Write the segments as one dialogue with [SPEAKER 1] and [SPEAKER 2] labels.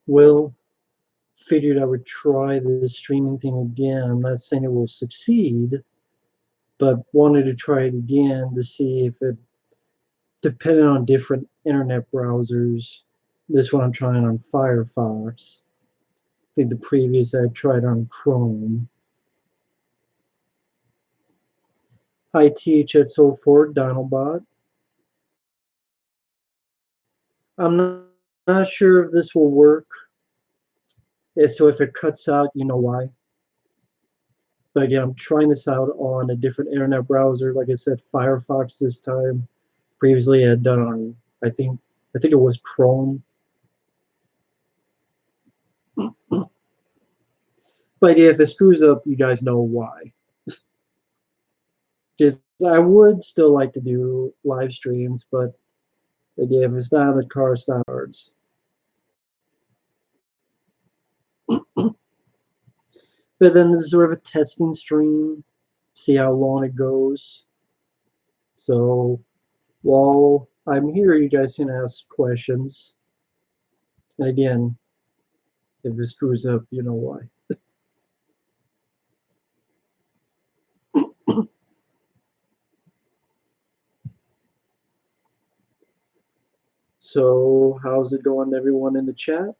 [SPEAKER 1] Well, figured I would try the streaming thing again. I'm not saying it will succeed, but wanted to try it again to see if it depended on different internet browsers. This one I'm trying on Firefox. I think the previous I tried on Chrome. Hi THS04 Donaldbot. I'm not sure if this will work. So if it cuts out, you know why. But again, I'm trying this out on a different internet browser. Like I said, Firefox this time. Previously, I had done on I think it was Chrome. But yeah, if it screws up, you guys know why. Because I would still like to do live streams, but again, if it's not in the car, it's not cards. But then this is sort of a testing stream, see how long it goes. So while I'm here, you guys can ask questions. And again, if it screws up, you know why. So how's it going, everyone in the chat?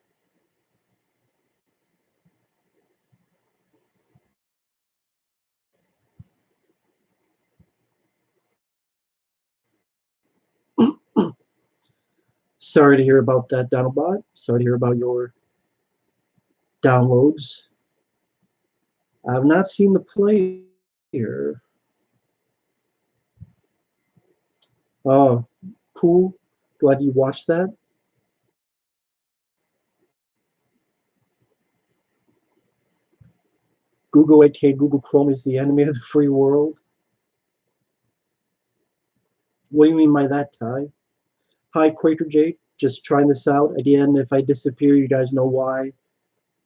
[SPEAKER 1] Sorry to hear about that, Donaldbot. Sorry to hear about your downloads. I've not seen the player. Oh, cool. Glad you watched that. Google, aka Google Chrome, is the enemy of the free world. What do you mean by that, Ty? Hi, Quaker Jake. Just trying this out. Again, if I disappear, you guys know why. It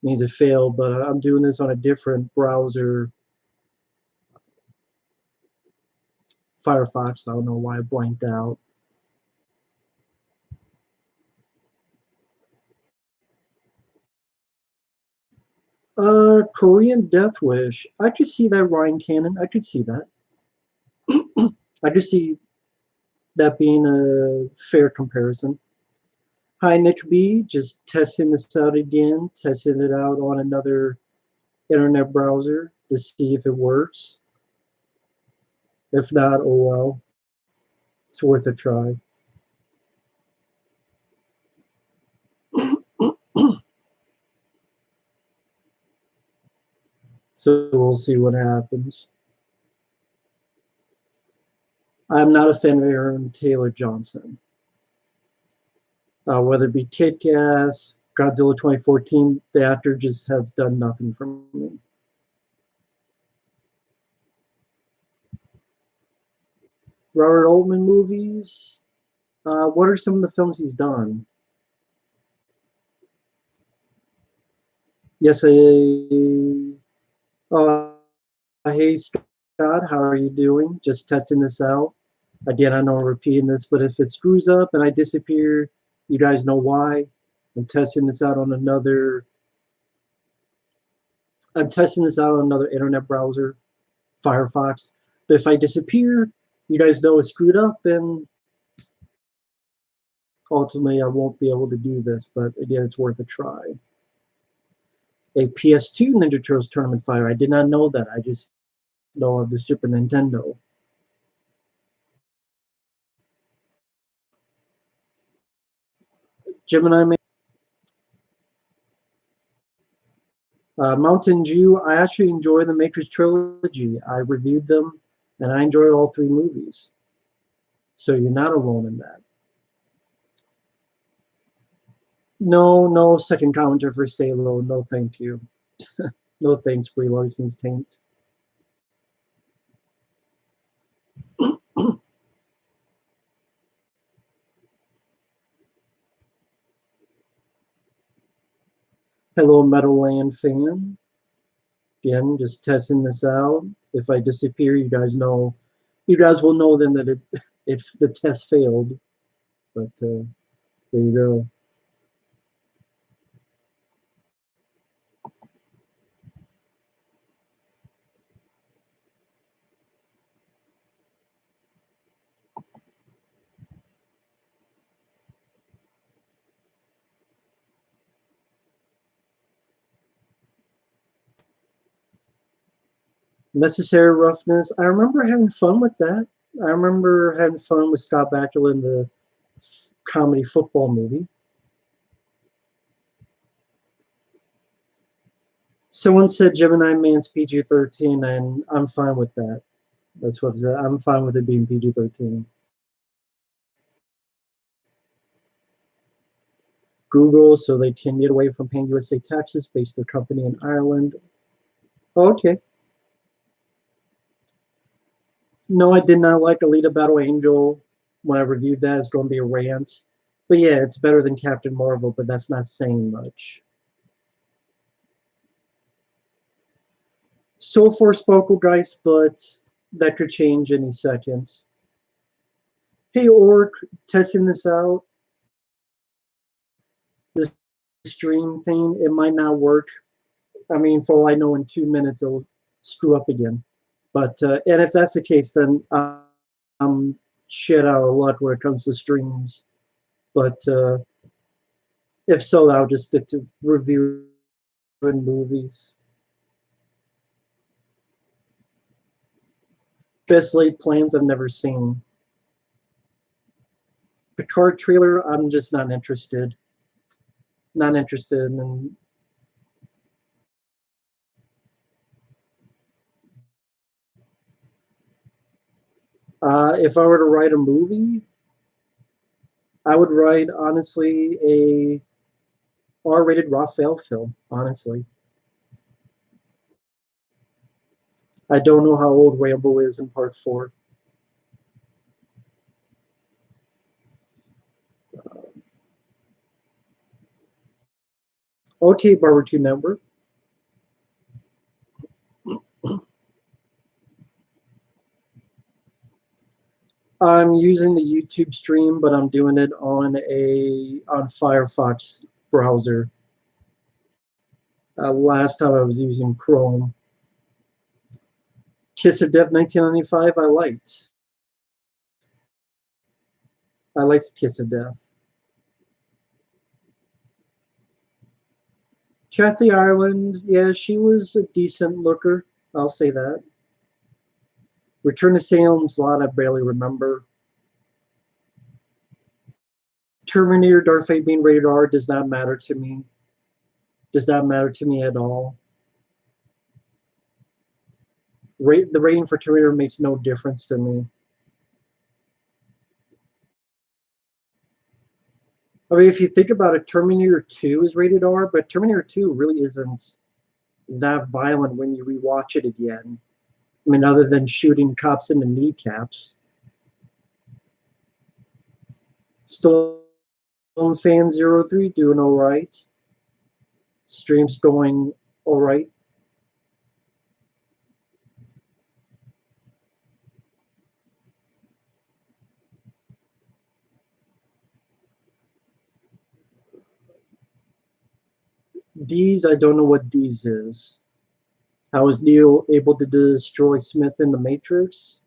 [SPEAKER 1] means it failed, but I'm doing this on a different browser, Firefox. I don't know why I blanked out. Korean Death Wish. I could see that, Ryan Cannon. I could see that. I could see that being a fair comparison. Hi, Nick B. Just testing this out again, testing it out on another internet browser to see if it works. If not, oh well. It's worth a try. So we'll see what happens. I'm not a fan of Aaron Taylor Johnson. Whether it be Kick-Ass, Godzilla 2014, the actor just has done nothing for me. Robert Altman movies. What are some of the films he's done? Yes, hey Scott, how are you doing? Just testing this out. Again, I know I'm repeating this, but if it screws up and I disappear, you guys know why. I'm testing this out on another. I'm testing this out on another internet browser, Firefox. But if I disappear, you guys know it's screwed up, and ultimately I won't be able to do this. But again, it's worth a try. A PS2 Ninja Turtles Tournament Fire. I did not know that. I just know of the Super Nintendo. Gemini Man. Mountain Dew. I actually enjoy the Matrix trilogy. I reviewed them, and I enjoyed all three movies. So you're not alone in that. No, no second commenter for Salo. No, thank you. No thanks, Brie Larson's taint. Hello, Meadowland fan. Again, just testing this out. If I disappear, you guys know. You guys will know then that if the test failed. But there you go. Necessary Roughness. I remember having fun with that. I remember having fun with Scott Bakula in the comedy football movie. Someone said Gemini Man's PG-13, and I'm fine with that. That's what it said. I'm fine with it being PG-13. Google, so they can get away from paying USA taxes, based their company in Ireland. Oh, okay. No, I did not like Alita Battle Angel. When I reviewed that, it's going to be a rant. But yeah, it's better than Captain Marvel, but that's not saying much. So far, Spokelgeist, but that could change any second. Hey, Orc, testing this out. The stream thing, it might not work. I mean, for all I know, in 2 minutes, it'll screw up again. But, and if that's the case, then I'm shit out of luck when it comes to streams. But if so, I'll just stick to reviewing movies. Best laid plans I've never seen. Picard trailer, I'm just not interested. Not interested in. If I were to write a movie, I would write honestly a R-rated Raphael film. Honestly, I don't know how old Rambo is in Part 4. Okay, Barbecue Network. I'm using the YouTube stream, but I'm doing it on Firefox browser. Last time I was using Chrome. Kiss of Death 1995, I liked. I liked Kiss of Death. Kathy Ireland, yeah, she was a decent looker. I'll say that. Return to Salem's Lot, I barely remember. Terminator Dark Fate being rated R does not matter to me. Does not matter to me at all. The rating for Terminator makes no difference to me. I mean, if you think about it, Terminator 2 is rated R, but Terminator 2 really isn't that violent when you rewatch it again. I mean, other than shooting cops in the kneecaps. Stone Fan 03 doing all right. Streams going all right. D's, I don't know what D's is. How was Neo able to destroy Smith in the Matrix?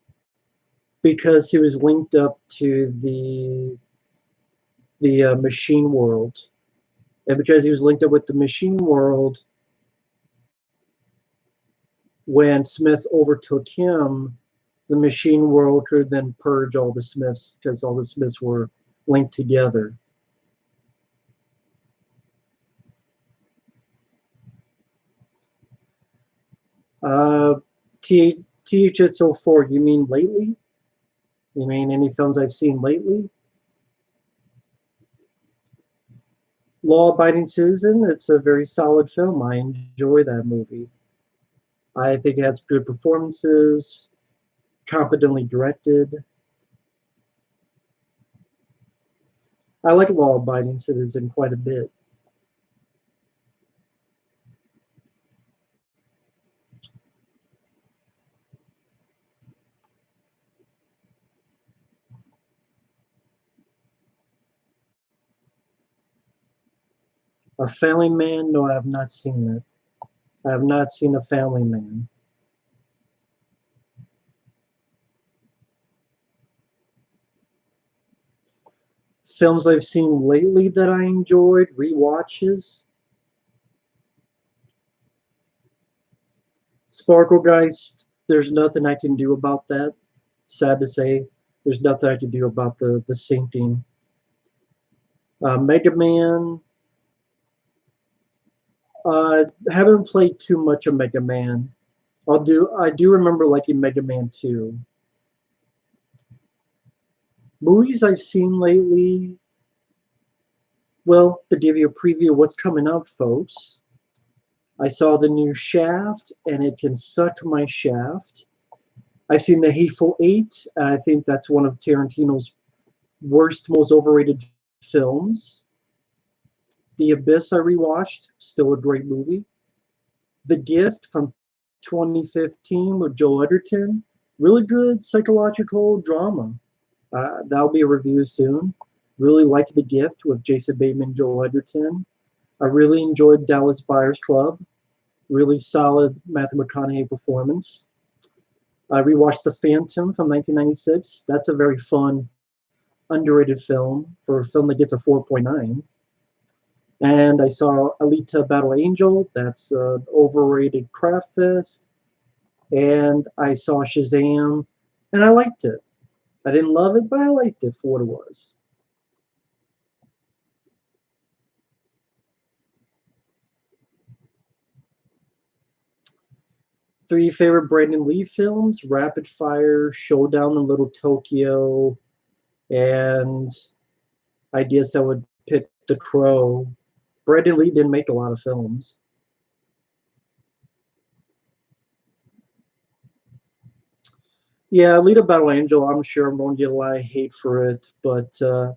[SPEAKER 1] Because he was linked up to the machine world, and because he was linked up with the machine world, when Smith overtook him, the machine world could then purge all the Smiths because all the Smiths were linked together. Uh, THX04, you mean lately? You mean any films I've seen lately? Law Abiding Citizen, it's a very solid film. I enjoy that movie. I think it has good performances, competently directed. I like Law Abiding Citizen quite a bit. A Family Man? No, I have not seen it. I have not seen A Family Man. Films I've seen lately that I enjoyed, rewatches. Sparklegeist. There's nothing I can do about that. Sad to say, there's nothing I can do about the syncing. Mega Man. Haven't played too much of Mega Man. I do remember liking Mega Man 2. Movies I've seen lately. Well, to give you a preview of what's coming up, folks, I saw the new Shaft, and it can suck my shaft. I've seen The Hateful Eight, and I think that's one of Tarantino's worst, most overrated films. The Abyss I rewatched, still a great movie. The Gift from 2015 with Joel Edgerton, really good psychological drama. That'll be a review soon. Really liked The Gift with Jason Bateman, Joel Edgerton. I really enjoyed Dallas Buyers Club. Really solid Matthew McConaughey performance. I rewatched The Phantom from 1996. That's a very fun, underrated film for a film that gets a 4.9. And I saw Alita Battle Angel. That's an overrated craft fest. And I saw Shazam, and I liked it. I didn't love it, but I liked it for what it was. Three favorite Brandon Lee films: Rapid Fire, Showdown in Little Tokyo, and I guess I would pick The Crow. Brandon Lee didn't make a lot of films. Yeah, Alita Battle Angel, I'm sure I'm going to get a lot of hate for it, but The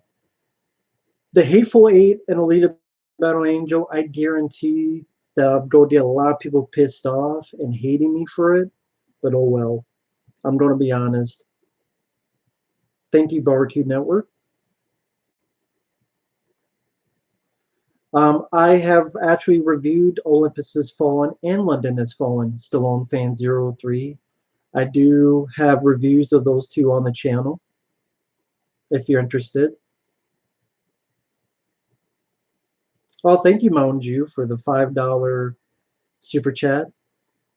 [SPEAKER 1] Hateful Eight and Alita Battle Angel, I guarantee that I'll go get a lot of people pissed off and hating me for it, but oh well. I'm going to be honest. Thank you, Barbecue Network. I have actually reviewed Olympus Has Fallen and London Has Fallen, Stallone Fan Zero Three. I do have reviews of those two on the channel if you're interested. Oh, thank you, Mountain Jew, for the $5 super chat.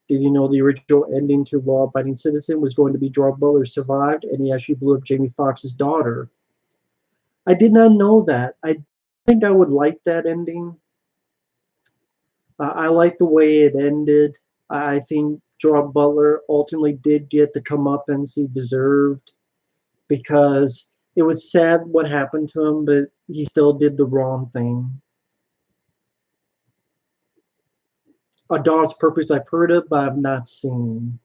[SPEAKER 1] Did you know the original ending to Law Abiding Citizen was going to be Gerard Butler survived and he actually blew up Jamie Foxx's daughter? I did not know that. I think I would like that ending. I like the way it ended. I think Gerard Butler ultimately did get the comeuppance he deserved because it was sad what happened to him, but he still did the wrong thing. A Dog's Purpose I've heard of, but I've not seen.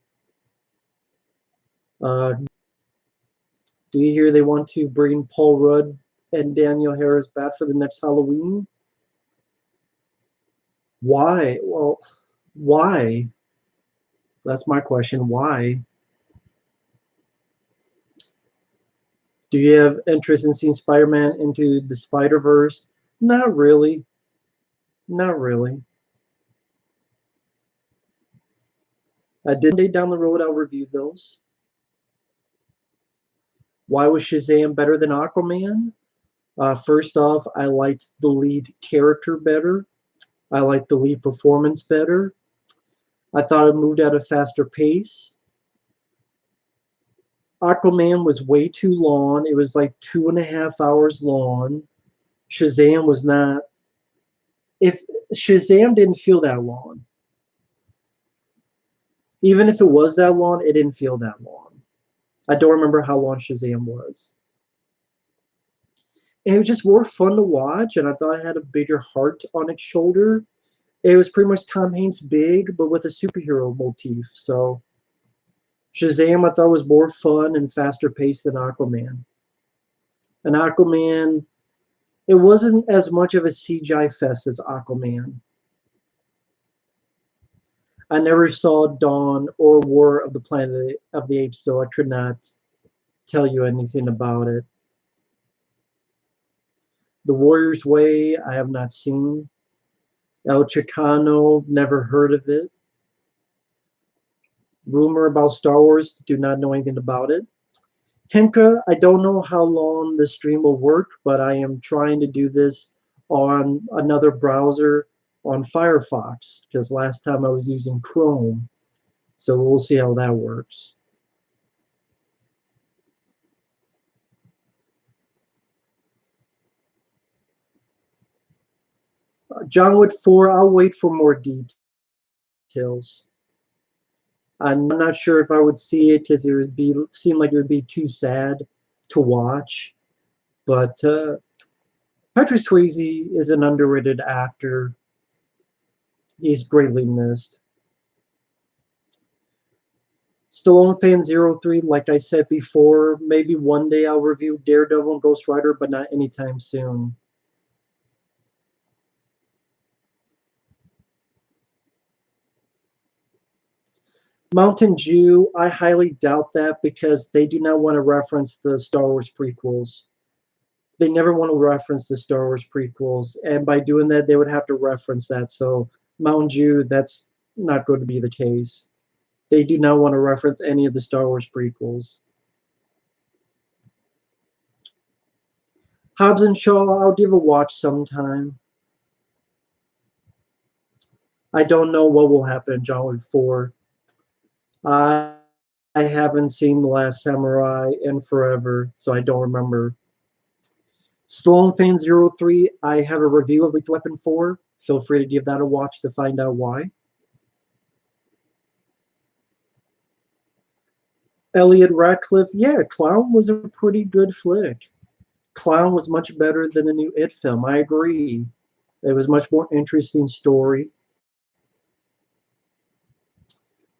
[SPEAKER 1] Uh, do you hear they want to bring Paul Rudd and Daniel Harris back for the next Halloween? Why? Well, why? That's my question. Why? Do you have interest in seeing Spider-Man into the Spider-Verse? Not really. Not really. I did one day down the road. I'll review those. Why was Shazam better than Aquaman? First off, I liked the lead character better. I liked the lead performance better. I thought it moved at a faster pace. Aquaman was way too long. It was like 2.5 hours long. Shazam was not. If Shazam didn't feel that long, even if it was that long, it didn't feel that long. I don't remember how long Shazam was. And it was just more fun to watch, and I thought it had a bigger heart on its shoulder. It was pretty much Tom Hanks big, but with a superhero motif. So Shazam, I thought was more fun and faster paced than Aquaman. And Aquaman, it wasn't as much of a CGI fest as Aquaman. I never saw Dawn or War of the Planet of the Apes, so I could not tell you anything about it. The Warrior's Way, I have not seen. El Chicano, never heard of it. Rumor about Star Wars, do not know anything about it. Henka, I don't know how long the stream will work, but I am trying to do this on another browser on Firefox because last time I was using Chrome. So we'll see how that works. John Wick 4, I'll wait for more details. I'm not sure if I would see it because it would be seem like it would be too sad to watch. But Patrick Swayze is an underrated actor. He's greatly missed. Stallone Fan 03, like I said before, maybe one day I'll review Daredevil and Ghost Rider, but not anytime soon. Mountain Dew, I highly doubt that because they do not want to reference the Star Wars prequels. They never want to reference the Star Wars prequels, and by doing that, they would have to reference that. So, Mountain Dew, that's not going to be the case. They do not want to reference any of the Star Wars prequels. Hobbs and Shaw, I'll give a watch sometime. I don't know what will happen in John Wick 4. I I haven't seen The Last Samurai in forever, so I don't remember. Stallone Fan 03, I have a review of Lethal Weapon 4. Feel free to give that a watch to find out why. Elliot Ratcliffe, yeah, Clown was a pretty good flick. Clown was much better than the new It film. I agree. It was much more interesting story.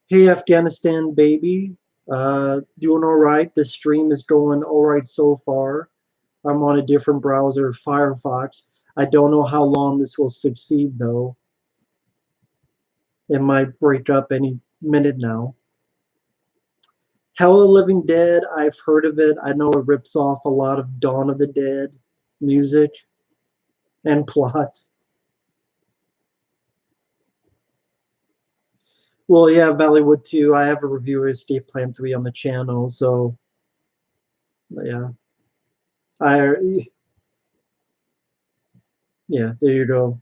[SPEAKER 1] Hey, Afghanistan baby, doing all right. The stream is going all right so far. I'm on a different browser, Firefox. I don't know how long this will succeed though. It might break up any minute now. Hell of the Living Dead, I've heard of it. I know it rips off a lot of Dawn of the Dead music and plot. Well, yeah, Bollywood too. I have a review of Escape Plan 3 on the channel, so yeah. I yeah, there you go.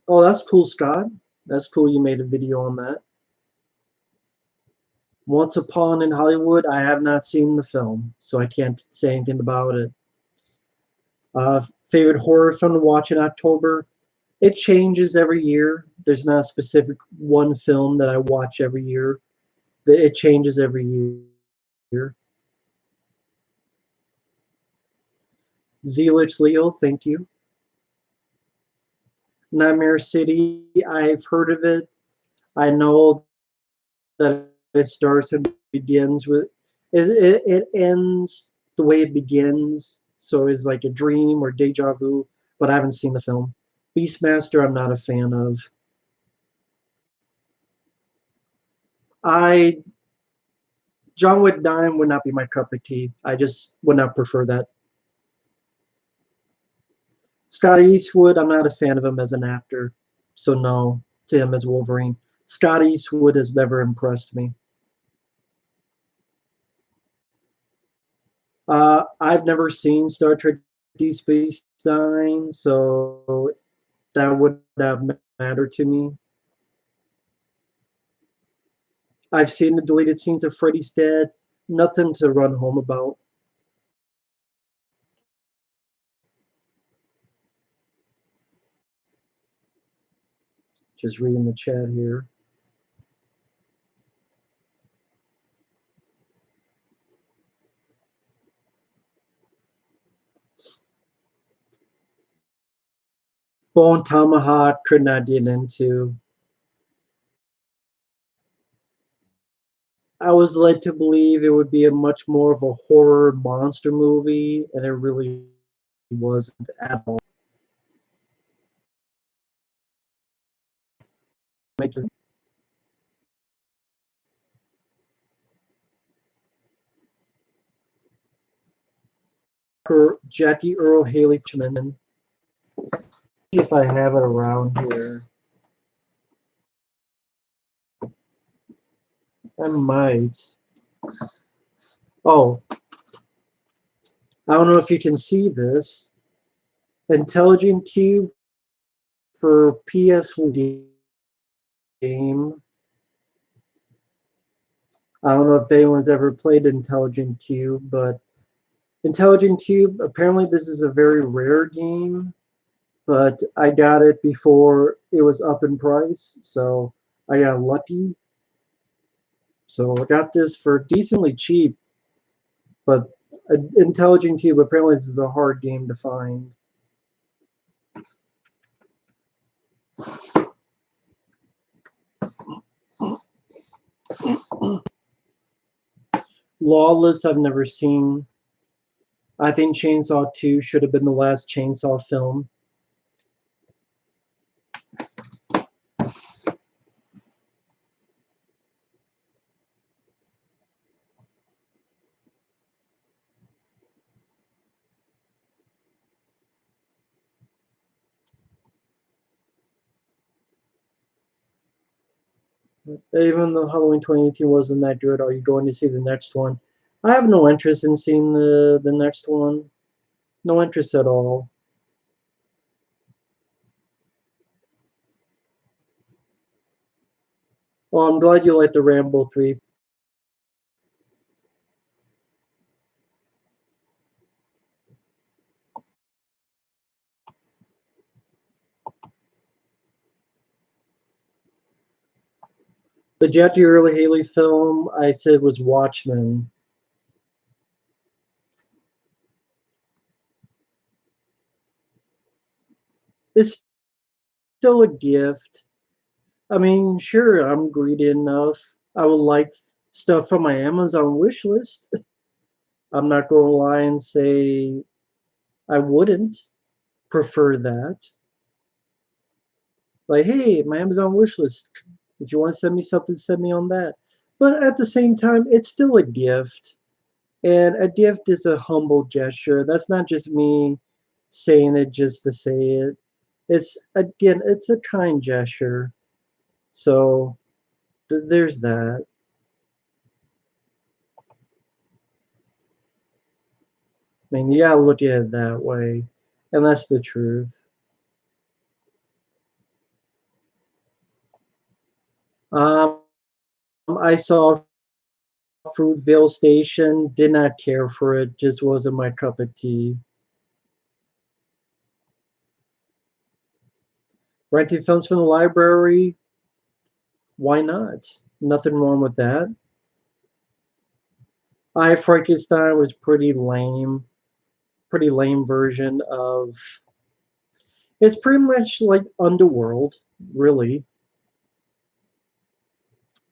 [SPEAKER 1] Oh, that's cool, Scott. That's cool you made a video on that. Once Upon in Hollywood, I have not seen the film, so I can't say anything about it. Favorite horror film to watch in October? It changes every year. There's not a specific one film that I watch every year. It changes every year. Zealous Leo, thank you. Nightmare City, I've heard of it. I know that it starts and begins with it ends the way it begins, so it's like a dream or deja vu, but I haven't seen the film. Beastmaster, I'm not a fan of. I John Wick 9 would not be my cup of tea. I just would not prefer that. Scott Eastwood, I'm not a fan of him as an actor, so no to him as Wolverine. Scott Eastwood has never impressed me. I've never seen Star Trek Deep Space Nine, so that would have mattered to me. I've seen the deleted scenes of Freddy's Dead. Nothing to run home about. Just reading the chat here. Bone Tomahawk could not get into. I was led to believe it would be a much more of a horror monster movie, and it really wasn't at all. Jackie Earl Haley Chapman. See if I have it around here. I might. Oh, I don't know if you can see this. Intelligent Cube for game. I don't know if anyone's ever played Intelligent Cube, but Intelligent Cube, apparently this is a very rare game, but I got it before it was up in price, so I got lucky. So I got this for decently cheap, but Intelligent Cube, apparently this is a hard game to find. Lawless, I've never seen. I think Chainsaw 2 should have been the last Chainsaw film. Even though Halloween 2018 wasn't that good, are you going to see the next one? I have no interest in seeing the next one. No interest at all. Well, I'm glad you like the Rambo 3. The Jackie Earle Haley film I said was Watchmen. It's still a gift. I mean, sure, I'm greedy enough. I would like stuff from my Amazon wish list. I'm not going to lie and say I wouldn't prefer that. Like, hey, my Amazon wish list. If you want to send me something, send me on that. But at the same time, it's still a gift. And a gift is a humble gesture. That's not just me saying it just to say it. It's, again, it's a kind gesture. So there's that. I mean, you gotta look at it that way. And that's the truth. Um, I saw Fruitvale Station, did not care for it, just wasn't my cup of tea. Renting films from the library, why not? Nothing wrong with that. I Frankenstein was pretty lame version of. It's pretty much like Underworld, really.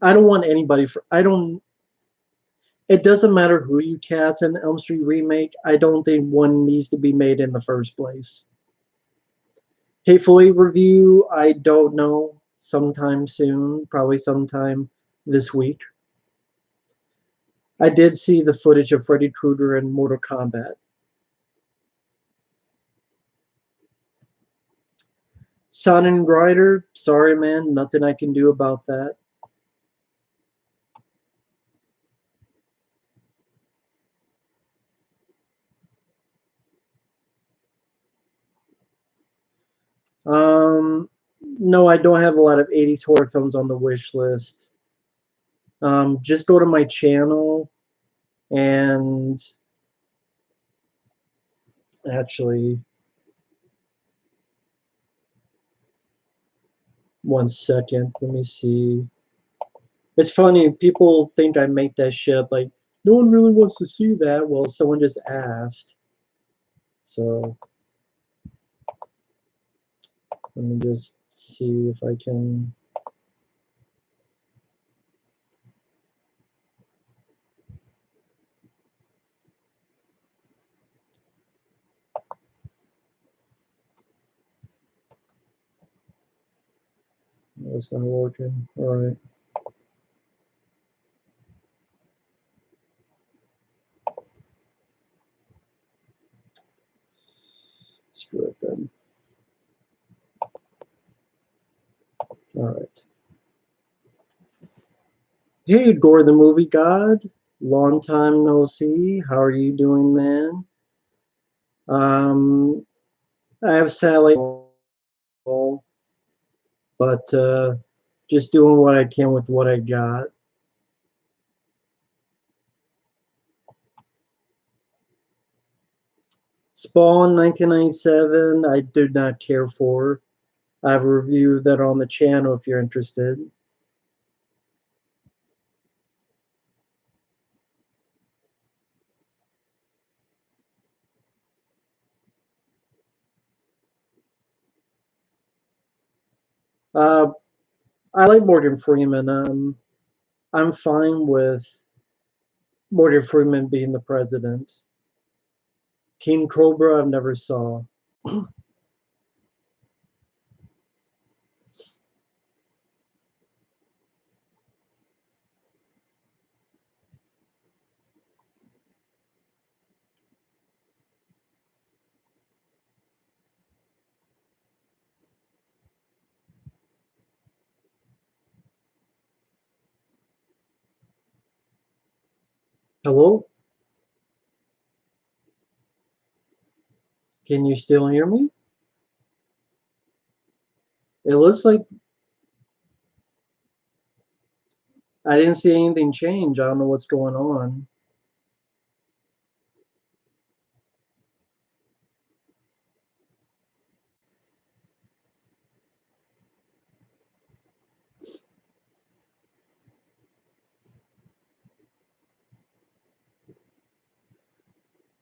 [SPEAKER 1] I don't want anybody for. I don't. It doesn't matter who you cast in the Elm Street remake. I don't think one needs to be made in the first place. Hateful Eight review, I don't know. Sometime soon, probably sometime this week. I did see the footage of Freddy Krueger in Mortal Kombat. Son and Grider, sorry man, nothing I can do about that. No, I don't have a lot of 80s horror films on the wish list. Just go to my channel and actually, one second, let me see. It's funny, people think I make that shit up, like, no one really wants to see that. Well, someone just asked. So, let me just see if I can. That's not working. Alright. Screw it then. Alright. Hey, Gore the Movie God. Long time no see. How are you doing, man? Um, I have Sally. but just doing what I can with what I got. Spawn 1997, I did not care for. I have a review of that on the channel if you're interested. Uh, I like Morgan Freeman. I'm fine with Morgan Freeman being the president. Team Cobra, I've never saw. Hello? Can you still hear me? It looks like I didn't see anything change. I don't know what's going on.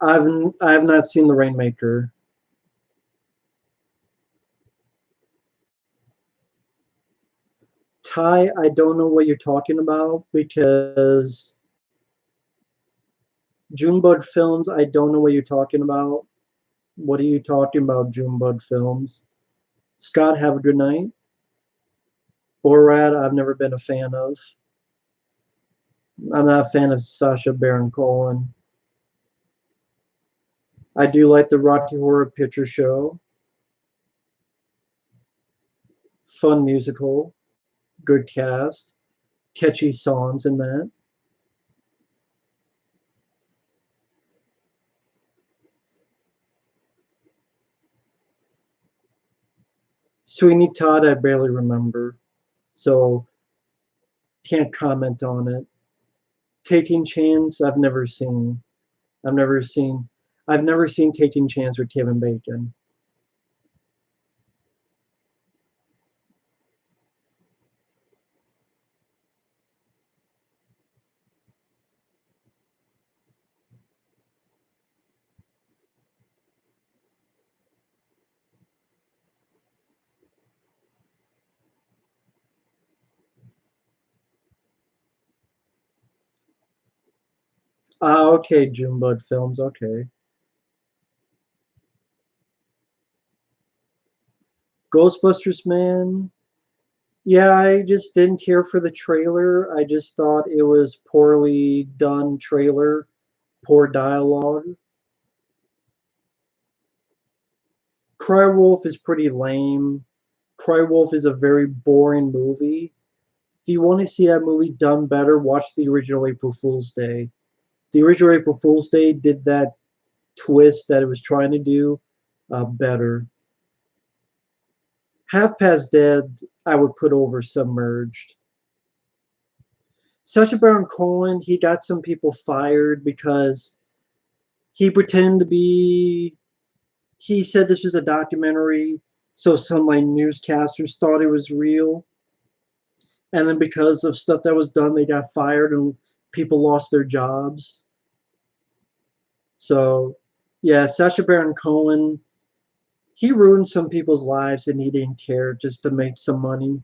[SPEAKER 1] I've I have not seen the Rainmaker. Ty, I don't know what you're talking about because Junebug Films, I don't know what you're talking about. What are you talking about, Junebug Films? Scott, have a good night. Borat, I've never been a fan of. I'm not a fan of Sacha Baron Cohen. I do like the Rocky Horror Picture Show. Fun musical, good cast, catchy songs in that. Sweeney Todd, I barely remember, so can't comment on it. Taking Chance, I've never seen. I've never seen. I've never seen Taking Chance with Kevin Bacon. Ah, okay, Junebug Films. Okay, Ghostbusters, man. Yeah, I just didn't care for the trailer. I just thought it was poorly done trailer, poor dialogue. Cry Wolf is pretty lame. Cry Wolf is a very boring movie. If you want to see that movie done better, watch the original April Fool's Day. The original April Fool's Day did that twist that it was trying to do better. Half Past Dead, I would put over Submerged. Sacha Baron Cohen, he got some people fired because he pretended to be. He said this was a documentary, so some like newscasters thought it was real, and then because of stuff that was done, they got fired and people lost their jobs. So, yeah, Sacha Baron Cohen, he ruined some people's lives and he didn't care just to make some money.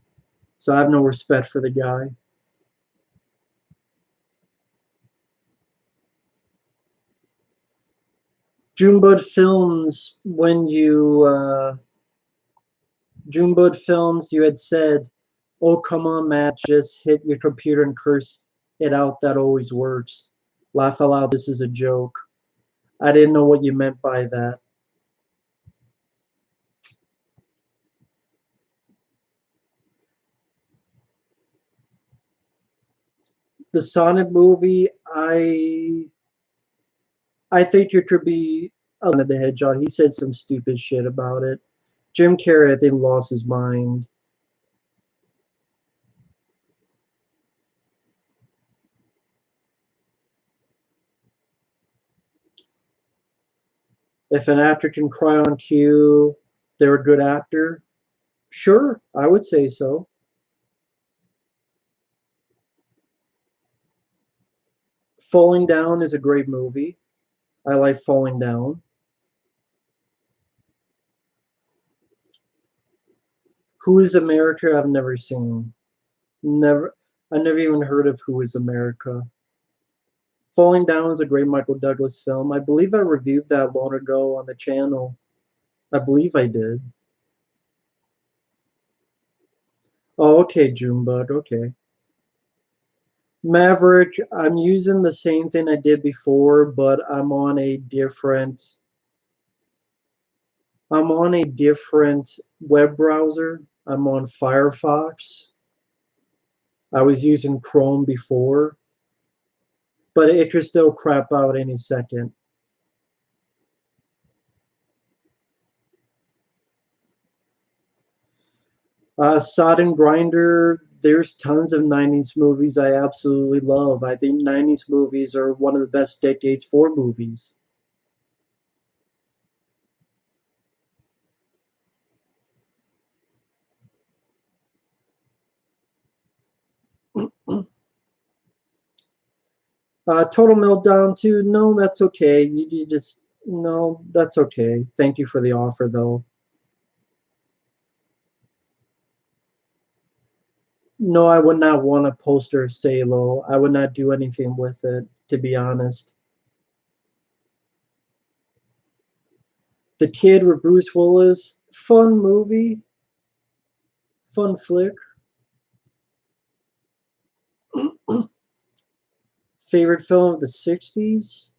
[SPEAKER 1] So I have no respect for the guy. Junebug Films, Junebug Films, you had said, "Oh come on, Matt, just hit your computer and curse it out. That always works." Laugh out loud. This is a joke. I didn't know what you meant by that. The Sonic movie, I think it could be a Sonic the Hedgehog. He said some stupid shit about it. Jim Carrey, I think, lost his mind. If an actor can cry on cue, they're a good actor. Sure, I would say so. Falling Down is a great movie. I like Falling Down. Who is America? I've never seen. Never. I never even heard of Who is America. Falling Down is a great Michael Douglas film. I believe I reviewed that long ago on the channel. I believe I did. Oh, okay, Junebug. Okay. Maverick, I'm using the same thing I did before, but I'm on a different web browser. I'm on Firefox. I was using Chrome before, but it could still crap out any second. Sod and Grinder, there's tons of 90s movies I absolutely love. I think 90s movies are one of the best decades for movies. Total Meltdown 2, no, that's okay. You just, no, that's okay. Thank you for the offer, though. No, I would not want a poster of Salo. I would not do anything with it, to be honest. The Kid with Bruce Willis, fun movie, fun flick. Favorite film of the 60s?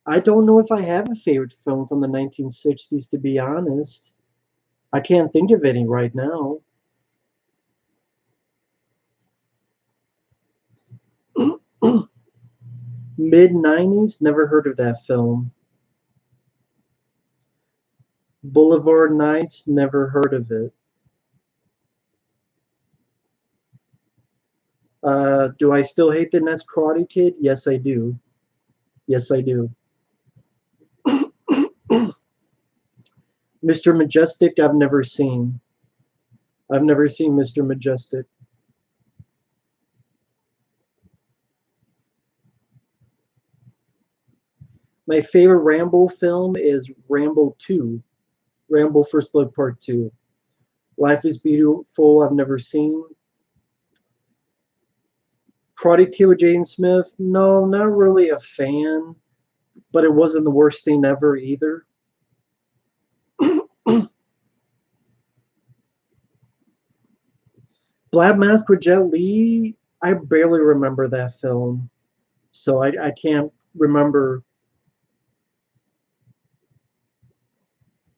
[SPEAKER 1] I don't know if I have a favorite film from the 1960s, to be honest. I can't think of any right now. Mid 90s, never heard of that film. Boulevard Nights, never heard of it. Do I still hate the next Karate Kid? Yes, I do. Yes, I do. Mr. Majestic, I've never seen. I've never seen Mr. Majestic. My favorite Rambo film is Rambo 2, Rambo First Blood Part 2. Life is Beautiful, I've never seen. Karate Kid with Jaden Smith, no, not really a fan, but it wasn't the worst thing ever either. Black Mask with Jet Li, I barely remember that film, so I can't remember.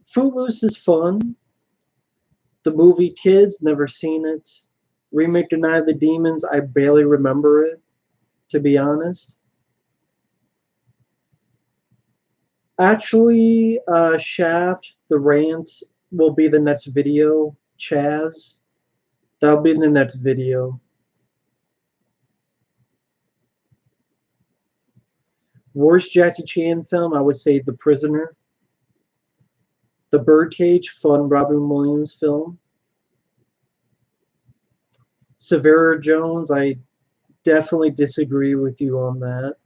[SPEAKER 1] Footloose is fun. The movie Kids, never seen it. Remake Deny the Demons, I barely remember it, to be honest. Actually, Shaft, The Rant will be the next video. Chaz, that'll be in the next video. Worst Jackie Chan film, I would say The Prisoner. The Birdcage, fun Robin Williams film. Severa Jones, I definitely disagree with you on that.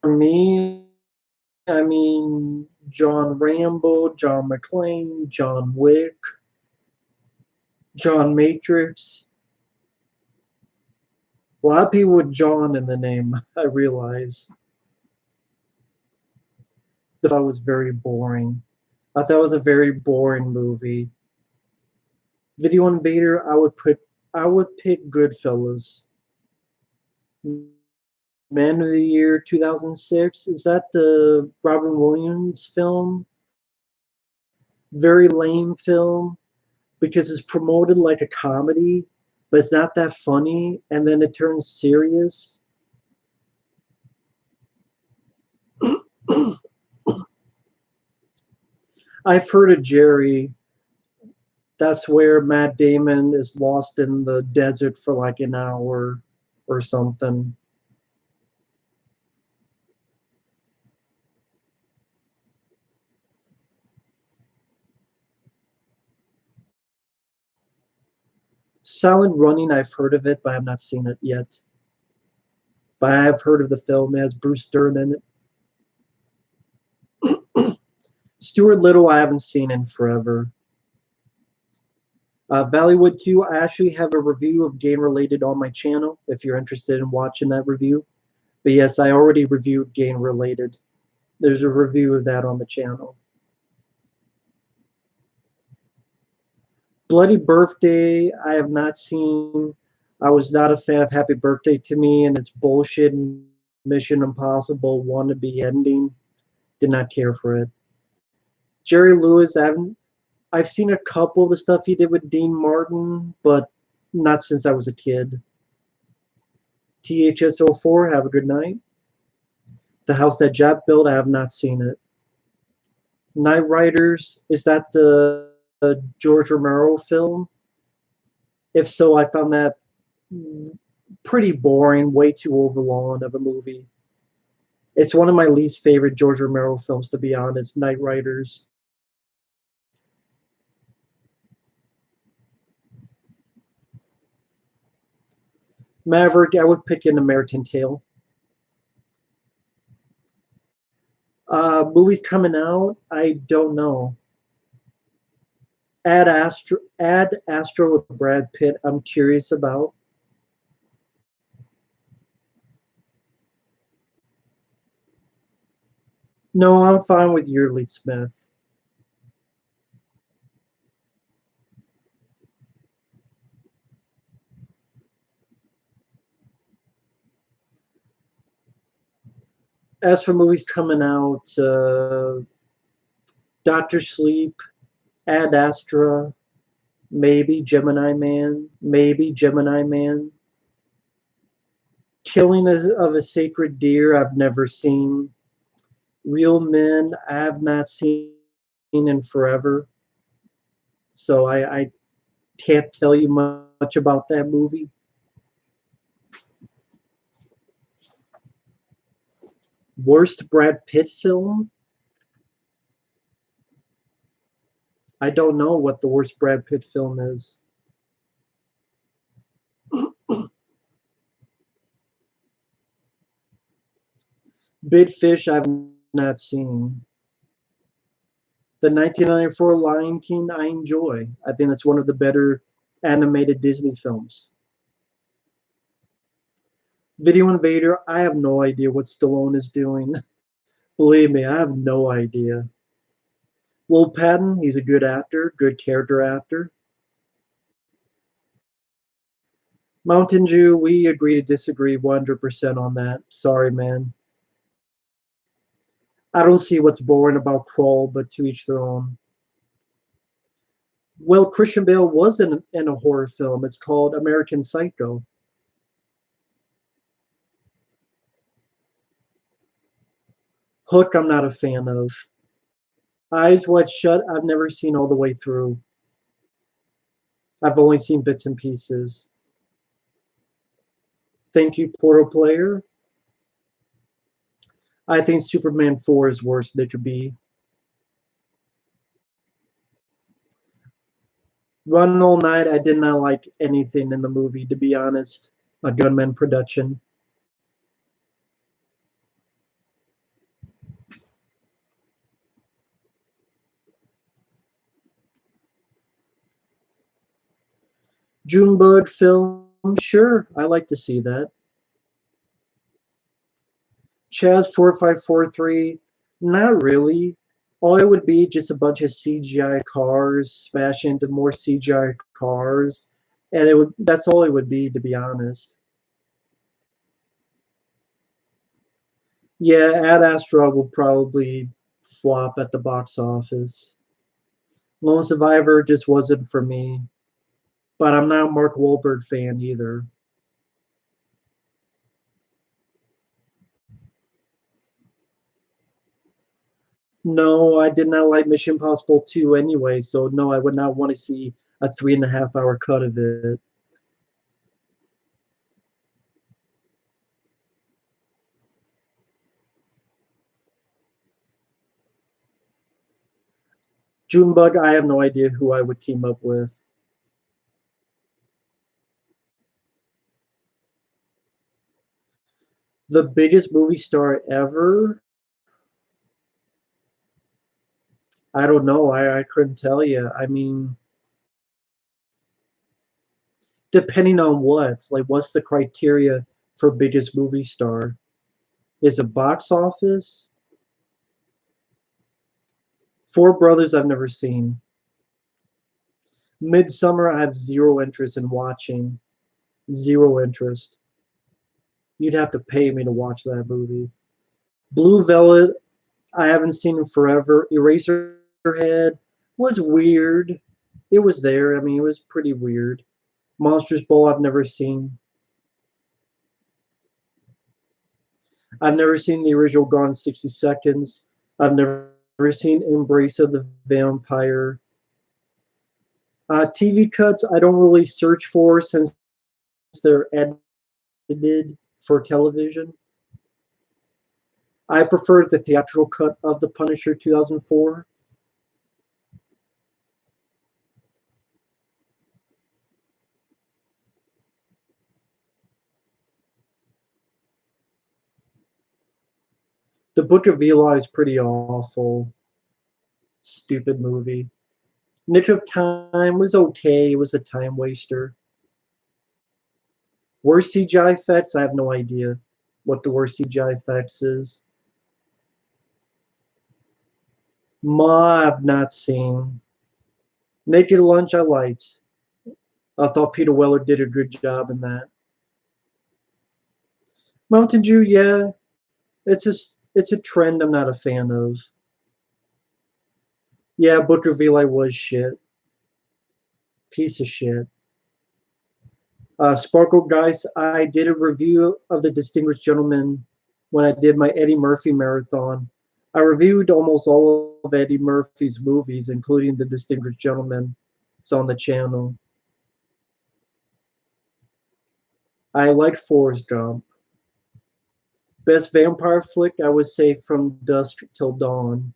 [SPEAKER 1] For me, I mean, John Rambo, John McClane, John Wick, John Matrix. A lot of people with John in the name, I realize. The thought was very boring. I thought it was a very boring movie. Video Invader, I would pick Goodfellas. Man of the Year 2006, is that the Robin Williams film? Very lame film because it's promoted like a comedy, but it's not that funny, and then it turns serious. I've heard of Jerry. That's where Matt Damon is lost in the desert for like an hour or something. Silent Running, I've heard of it, but I have not seen it yet. But I have heard of the film. It has Bruce Dern in it. Stuart Little, I haven't seen in forever. Valleywood 2, I actually have a review of Game Related on my channel if you're interested in watching that review. But yes, I already reviewed Game Related. There's a review of that on the channel. Bloody Birthday, I have not seen. I was not a fan of Happy Birthday to Me and its bullshit Mission Impossible wannabe ending. Did not care for it. Jerry Lewis, I've seen a couple of the stuff he did with Dean Martin, but not since I was a kid. THS04, have a good night. The House That Jack Built, I have not seen it. Night Riders, is that the George Romero film? If so, I found that pretty boring, way too overlong of a movie. It's one of my least favorite George Romero films, to be honest, Night Riders. Maverick, I would pick an American Tail. Movies coming out, I don't know. Ad Astra with Brad Pitt, I'm curious about. No, I'm fine with Yearly Smith. As for movies coming out, Doctor Sleep, Ad Astra, maybe Gemini Man, maybe Gemini Man. Killing of a Sacred Deer, I've never seen. Real Men, I have not seen in forever. So I can't tell you much about that movie. Worst Brad Pitt film? I don't know what the worst Brad Pitt film is. Big Fish, I've not seen. The 1994 Lion King, I enjoy. I think it's one of the better animated Disney films. Video Invader, I have no idea what Stallone is doing. Believe me, I have no idea. Will Patton, he's a good actor, good character actor. Mountain Dew, we agree to disagree 100% on that. Sorry, man. I don't see what's boring about Crawl, but to each their own. Well, Christian Bale was in a horror film. It's called American Psycho. Hook, I'm not a fan of. Eyes Wide Shut, I've never seen all the way through. I've only seen bits and pieces. Thank you, Portal Player. I think Superman 4 is worse than it could be. Run All Night, I did not like anything in the movie, to be honest. A Gunman production. Junebug film, sure, I like to see that. Chaz 4543, not really. All it would be just a bunch of CGI cars smash into more CGI cars, and it would that's all it would be, to be honest. Yeah, Ad Astra will probably flop at the box office. Lone Survivor just wasn't for me, but I'm not a Mark Wahlberg fan either. No, I did not like Mission Impossible 2 anyway, so no, I would not want to see a 3.5 hour cut of it. Junebug, I have no idea who I would team up with. The biggest movie star ever? I don't know. I couldn't tell you. I mean, depending on what, like, what's the criteria for biggest movie star? Is it box office? Four Brothers, I've never seen. Midsummer, I have zero interest in watching. Zero interest. You'd have to pay me to watch that movie. Blue Velvet, I haven't seen in forever. Eraserhead was weird. It was there. I mean, it was pretty weird. Monsters Ball, I've never seen. I've never seen the original Gone in 60 Seconds. I've never seen Embrace of the Vampire. TV cuts, I don't really search for since they're edited for television. I prefer the theatrical cut of The Punisher 2004. The Book of Eli is pretty awful. Stupid movie. Nick of Time was okay. It was a time waster. Worst CGI effects? I have no idea what the worst CGI effects is. Ma, I've not seen. Naked Lunch, I liked. I thought Peter Weller did a good job in that. Mountain Dew, yeah, it's a trend I'm not a fan of. Yeah, Book of Eli was shit. Piece of shit. Sparkle Guys, I did a review of The Distinguished Gentleman when I did my Eddie Murphy marathon. I reviewed almost all of Eddie Murphy's movies, including The Distinguished Gentleman. It's on the channel. I like Forrest Gump. Best vampire flick, I would say From Dusk Till Dawn.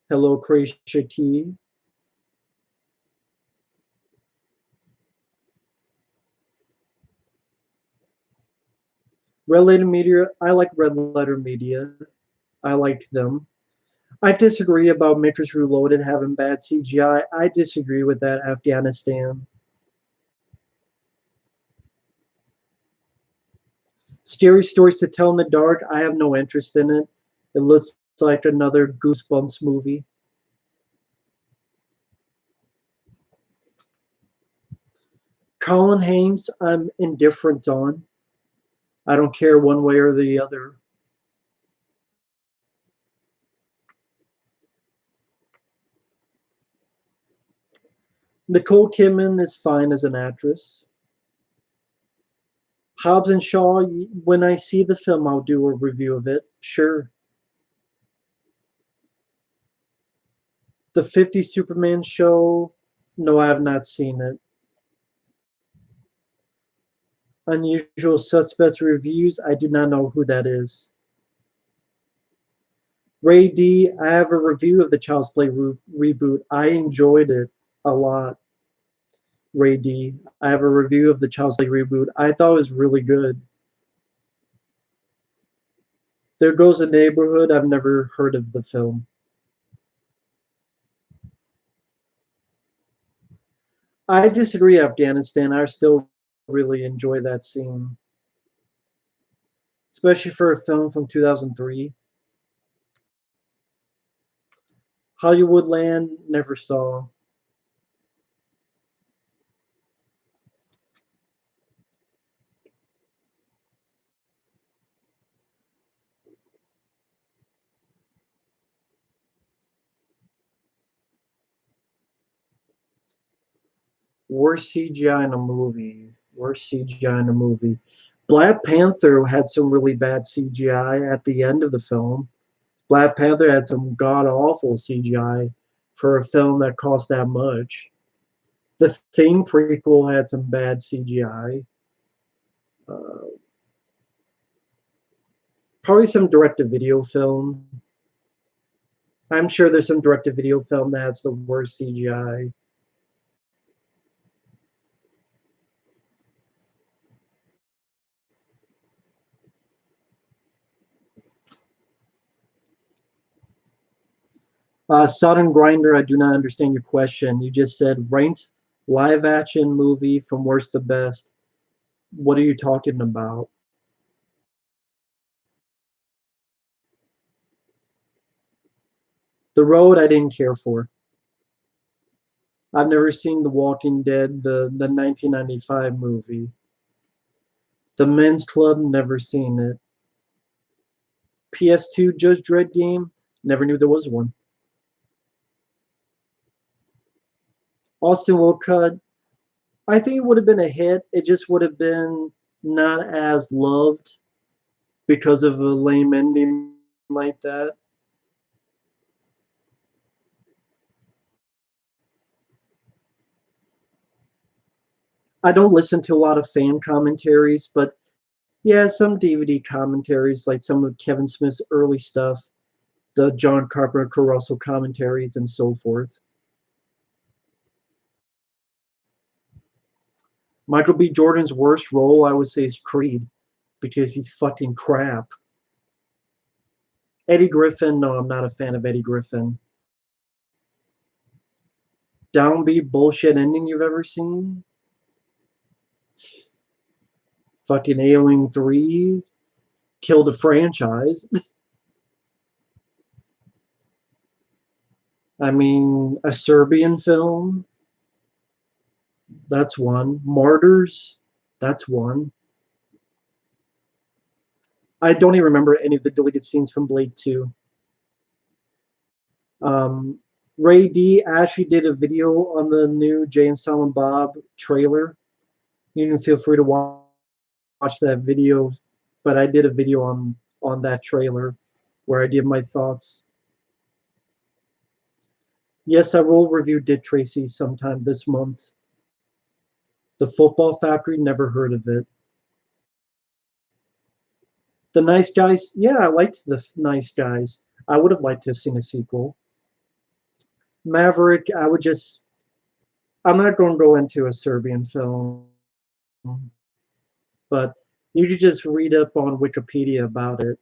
[SPEAKER 1] Hello, Croatia T. Red Letter Media, I like Red Letter Media. I liked them. I disagree about Matrix Reloaded having bad CGI. I disagree with that, Afghanistan. Scary Stories to Tell in the Dark, I have no interest in it. It looks like another Goosebumps movie. Colin Haynes, I'm indifferent on. I don't care one way or the other. Nicole Kidman is fine as an actress. Hobbs and Shaw, when I see the film, I'll do a review of it. Sure. The 50 Superman show, no, I have not seen it. Unusual Suspects reviews, I do not know who that is. Ray D, I have a review of the Child's Play reboot. I enjoyed it a lot. Ray D, I have a review of the Child's Play reboot. I thought it was really good. There Goes the Neighborhood, I've never heard of the film. I disagree, Afghanistan. I still really enjoy that scene, especially for a film from 2003. Hollywoodland, never saw. Worst CGI in a movie. Worst CGI in a movie. Black Panther had some really bad CGI at the end of the film. Black Panther had some god awful CGI for a film that cost that much. The Thing prequel had some bad CGI. Uh, Probably some direct-to-video film. I'm sure there's some direct-to-video film that has the worst CGI. Sodden Grinder, I do not understand your question. You just said ranked live action movie from worst to best. What are you talking about? The Road, I didn't care for. I've never seen The Walking Dead, the 1995 movie. The Men's Club, never seen it. PS2 Judge Dredd game, never knew there was one. Austin Will Cut, I think it would have been a hit. It just would have been not as loved because of a lame ending like that. I don't listen to a lot of fan commentaries, but yeah, some DVD commentaries, like some of Kevin Smith's early stuff, the John Carpenter Caruso commentaries, and so forth. Michael B. Jordan's worst role, I would say, is Creed because he's fucking crap. Eddie Griffin, no, I'm not a fan of Eddie Griffin. Downbeat bullshit ending you've ever seen? Fucking Alien 3 killed a franchise. I mean, a Serbian film, that's one. Martyrs, that's one. I don't even remember any of the deleted scenes from Blade 2. Um, Ray D actually did a video on the new Jay and Silent Bob trailer. You can feel free to watch that video, but I did a video on that trailer where I give my thoughts. Yes, I will review Dick Tracy sometime this month. The Football Factory, never heard of it. The Nice Guys, yeah, I liked the Nice Guys. I would have liked to have seen a sequel. Maverick, I'm not going to go into a Serbian film, but you could just read up on Wikipedia about it.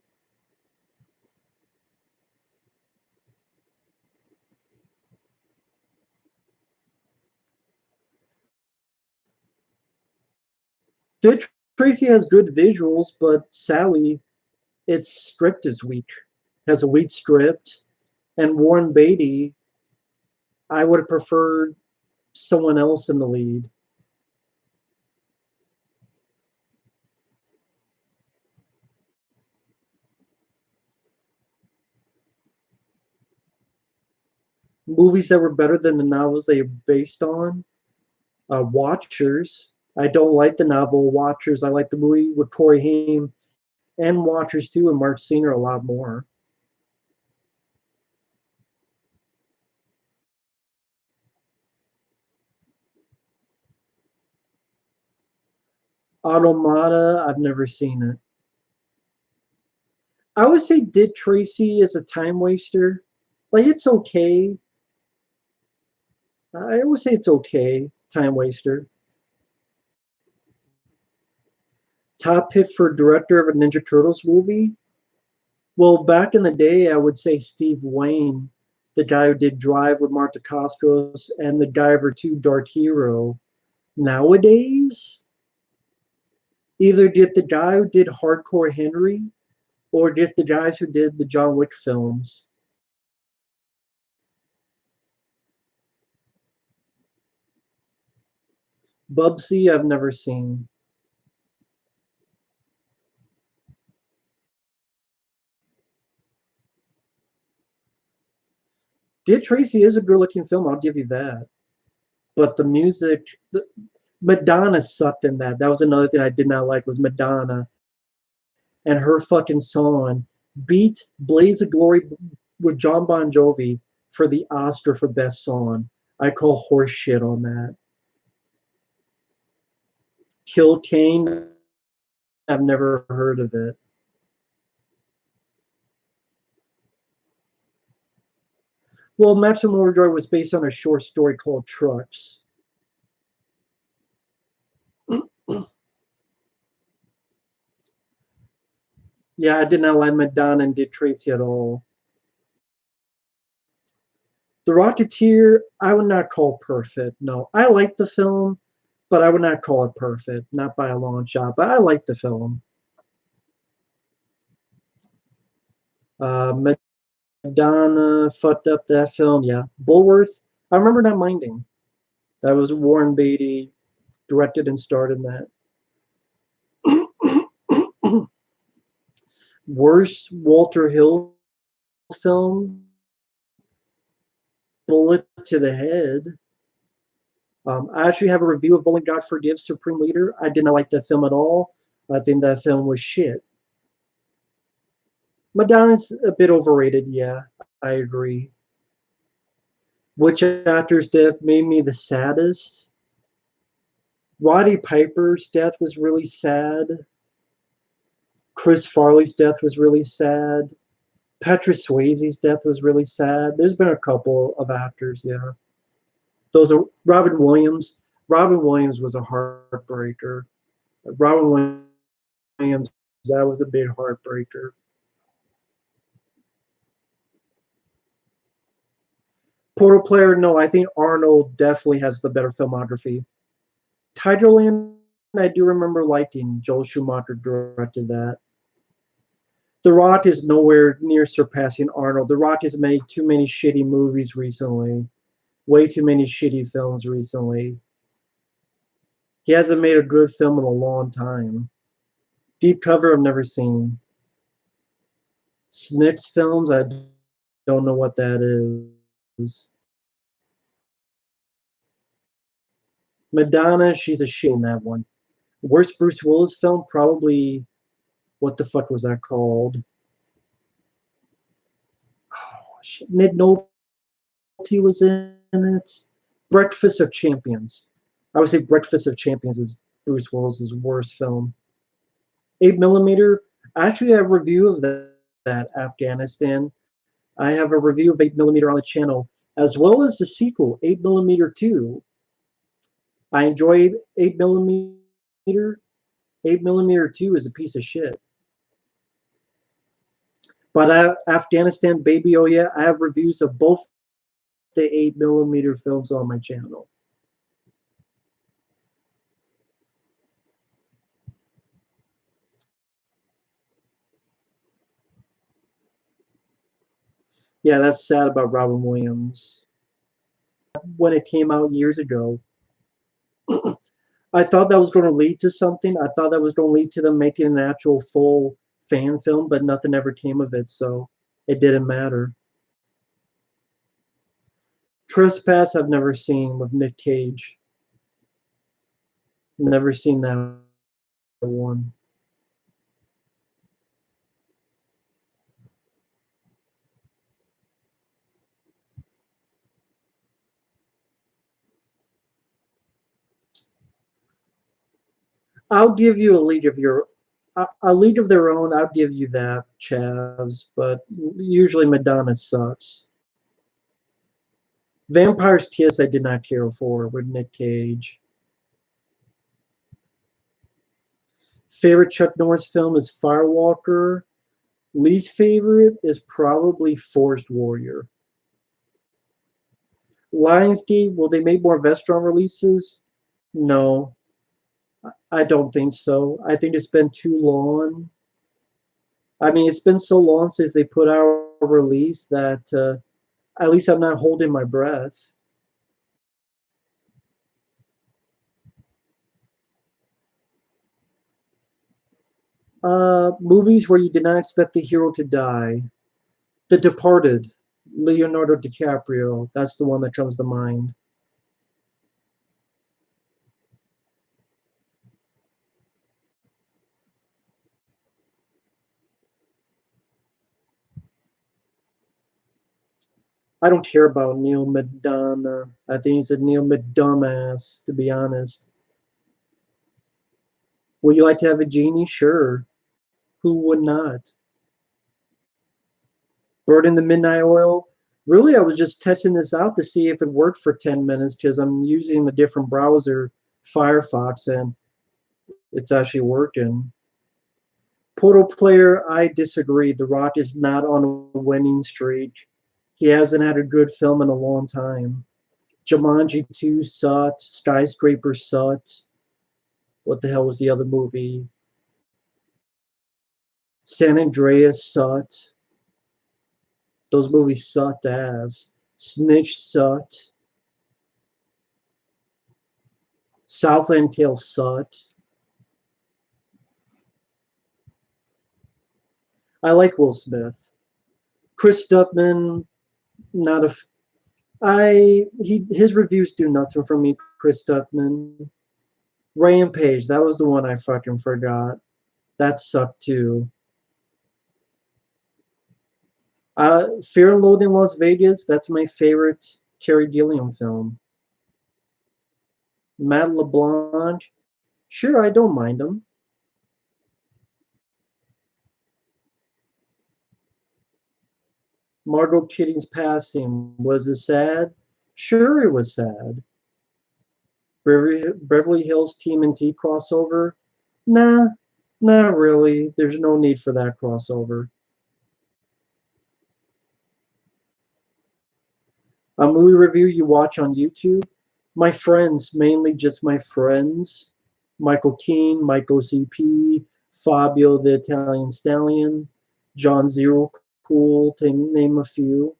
[SPEAKER 1] Dick Tracy has good visuals, but sadly, its script is weak. Has a weak script, and Warren Beatty, I would have preferred someone else in the lead. Movies that were better than the novels they are based on. Watchers. I don't like the novel Watchers. I like the movie with Corey Haim and Watchers too, and Mark Senior a lot more. Automata. I've never seen it. I would say Dick Tracy is a time waster. Like it's okay. I would say it's okay. Time waster. Top pick for director of a Ninja Turtles movie. Well, back in the day, I would say Steve Wayne, the guy who did Drive with Marta Costos and the Guyver 2 Dark Hero. Nowadays, either get the guy who did Hardcore Henry or get the guys who did the John Wick films. Bubsy, I've never seen. Dick Tracy is a good looking film, I'll give you that. But the music, Madonna sucked in that. That was another thing I did not like was Madonna and her fucking song beat Blaze of Glory with John Bon Jovi for the Oscar for Best Song. I call horse shit on that. Kill Kane, I've never heard of it. Well, Maximum Overdrive was based on a short story called Trucks. Yeah, I did not like Madonna and Dick Tracy at all. The Rocketeer, I would not call perfect. No, I like the film, but I would not call it perfect. Not by a long shot, but I like the film. Madonna fucked up that film. Yeah, Bulworth. I remember not minding. That was Warren Beatty directed and starred in that. Worst Walter Hill film, Bullet to the Head. I actually have a review of Only God Forgives Supreme Leader. I did not like that film at all. I think that film was shit. Madonna's a bit overrated, yeah, I agree. Which actor's death made me the saddest? Roddy Piper's death was really sad. Chris Farley's death was really sad. Patrick Swayze's death was really sad. There's been a couple of actors, yeah. Those are Robin Williams. Robin Williams was a heartbreaker. Robin Williams, that was a big heartbreaker. Portal Player, no, I think Arnold definitely has the better filmography. Tigerland, I do remember liking. Joel Schumacher directed that. The Rock is nowhere near surpassing Arnold. The Rock has made too many shitty movies recently. Way too many shitty films recently. He hasn't made a good film in a long time. Deep Cover, I've never seen. Snitch films, I don't know what that is. Madonna, she's a shit in that one. Worst Bruce Willis film, probably, what the fuck was that called? Oh, shit. Nick Nolte was in it. Breakfast of Champions. I would say Breakfast of Champions is Bruce Willis's worst film. 8 millimeter. I actually have a review of that Afghanistan. I have a review of 8 millimeter on the channel, as well as the sequel, 8 millimeter 2. I enjoyed 8 millimeter. 8 millimeter 2 is a piece of shit. But Afghanistan, baby, oh yeah, I have reviews of both the 8 millimeter films on my channel. Yeah, that's sad about Robin Williams. When it came out years ago, I thought that was going to lead to something. I thought that was going to lead to them making an actual full fan film, but nothing ever came of it, so it didn't matter. Trespass, I've never seen with Nick Cage. Never seen that one. I'll give you a league of your a league of their own. I'll give you that, Chavs, but usually Madonna sucks. Vampire's Kiss, I did not care for with Nick Cage. Favorite Chuck Norris film is Firewalker. Least favorite is probably Forest Warrior. Lionsgate, will they make more Vestron releases? No, I don't think so. I think it's been too long. I mean, it's been so long since they put out a release that at least I'm not holding my breath. Movies where you did not expect the hero to die. The Departed, Leonardo DiCaprio. That's the one that comes to mind. I don't care about Neil Madonna. I think he's a Neil Madumbass, to be honest. Would you like to have a genie? Sure. Who would not? Bird in the Midnight Oil. Really, I was just testing this out to see if it worked for 10 minutes because I'm using a different browser, Firefox, and it's actually working. Portal Player, I disagree. The Rock is not on a winning streak. He hasn't had a good film in a long time. Jumanji 2 sucked. Skyscraper sucked. What the hell was the other movie? San Andreas sucked. Those movies sucked ass. Snitch sucked. Southland Tale sucked. I like Will Smith. Chris Stuckman, not a. His reviews do nothing for me. Chris Stuckman. Rampage, that was the one I fucking forgot. That sucked too. Fear and Loathing in Las Vegas, that's my favorite Terry Gilliam film. Matt LeBlanc, sure, I don't mind him. Margot Kitty's passing, was it sad? Sure, it was sad. Beverly Hills TMNT crossover? Nah, not really. There's no need for that crossover. A movie review you watch on YouTube? My friends, mainly just my friends. Michael Keane, Michael CP, Fabio the Italian Stallion, John Zero Cool, to name a few.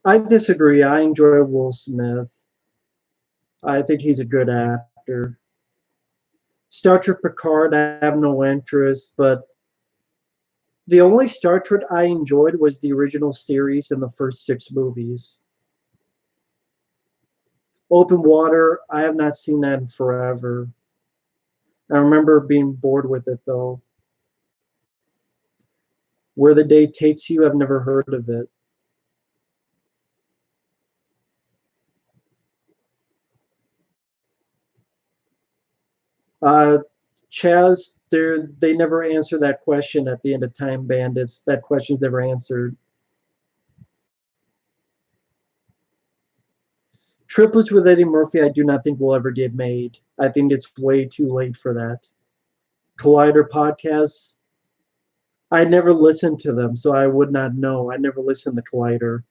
[SPEAKER 1] I disagree. I enjoy Will Smith. I think he's a good actor. Star Trek Picard, I have no interest, but the only Star Trek I enjoyed was the original series and the first six movies. Open Water, I have not seen that in forever. I remember being bored with it though. Where the Day Takes You, I've never heard of it. Uh, Chaz, they never answer that question at the end of Time Bandits. That question's never answered. Triplets with Eddie Murphy, I do not think will ever get made. I think it's way too late for that. Collider podcasts, I never listened to them, so I would not know. I never listened to Collider.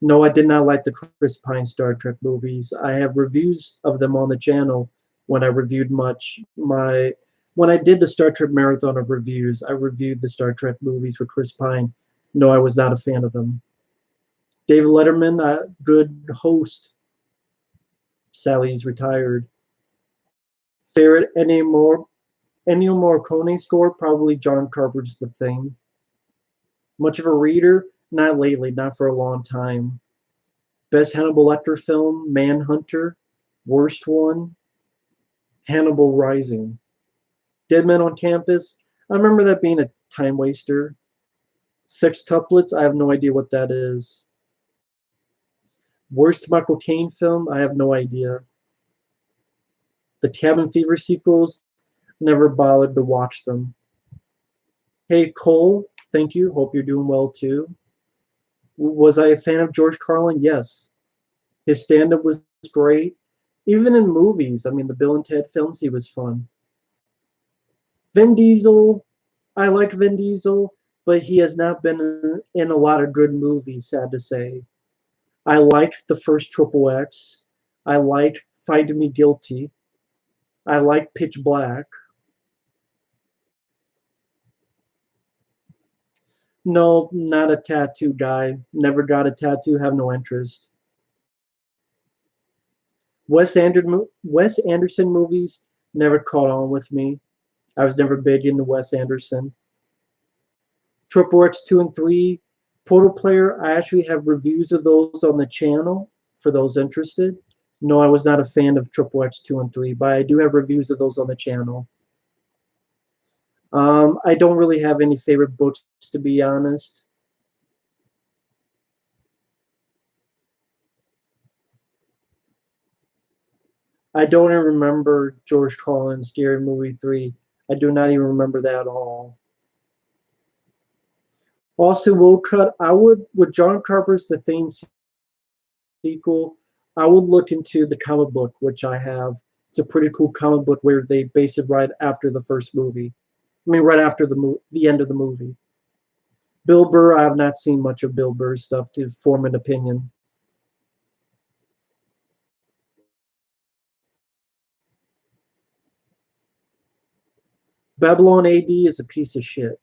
[SPEAKER 1] No, I did not like the Chris Pine Star Trek movies. I have reviews of them on the channel when I reviewed much. My when I did the Star Trek marathon of reviews, I reviewed the Star Trek movies with Chris Pine. No, I was not a fan of them. David Letterman, good host. Sally's retired. Favorite Ennio Morricone score, probably John Carpenter's The Thing. Much of a reader, not lately, not for a long time. Best Hannibal Lecter film, Manhunter. Worst one, Hannibal Rising. Dead Men on Campus, I remember that being a time waster. Sextuplets, I have no idea what that is. Worst Michael Caine film, I have no idea. The Cabin Fever sequels, never bothered to watch them. Hey Cole, thank you. Hope you're doing well too. Was I a fan of George Carlin? Yes. His stand up was great. Even in movies, I mean, the Bill and Ted films, he was fun. Vin Diesel, I like Vin Diesel, but he has not been in a lot of good movies, sad to say. I liked the first Triple X. I liked Find Me Guilty. I liked Pitch Black. No, not a tattoo guy. Never got a tattoo, have no interest. Wes Anderson movies never caught on with me. I was never big into Wes Anderson. Triple X 2 and 3, Portal Player, I actually have reviews of those on the channel for those interested. No, I was not a fan of Triple X 2 and 3, but I do have reviews of those on the channel. I don't really have any favorite books, to be honest. I don't even remember George Carlin's Scary Movie 3. I do not even remember that at all. Also, Woodcut, I would, with John Carpenter's The Thing sequel, I would look into the comic book, which I have. It's a pretty cool comic book where they base it right after the first movie. I mean, right after the end of the movie. Bill Burr, I have not seen much of Bill Burr's stuff to form an opinion. Babylon AD is a piece of shit.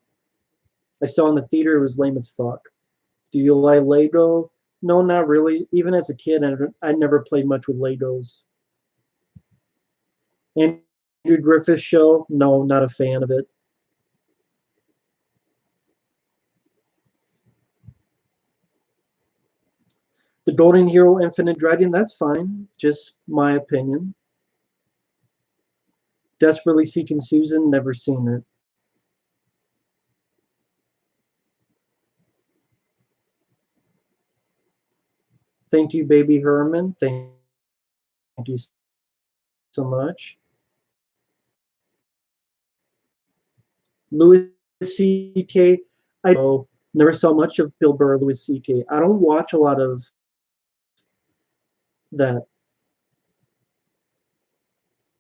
[SPEAKER 1] I saw in the theater, it was lame as fuck. Do you like Lego? No, not really. Even as a kid, I never played much with Legos. Andrew Griffith's show? No, not a fan of it. The Golden Hero Infinite Dragon? That's fine. Just my opinion. Desperately Seeking Susan? Never seen it. Thank you, Baby Herman. Thank you so much. Louis C.K. I know, never saw much of Bill Burr, Louis C.K. I don't watch a lot of that.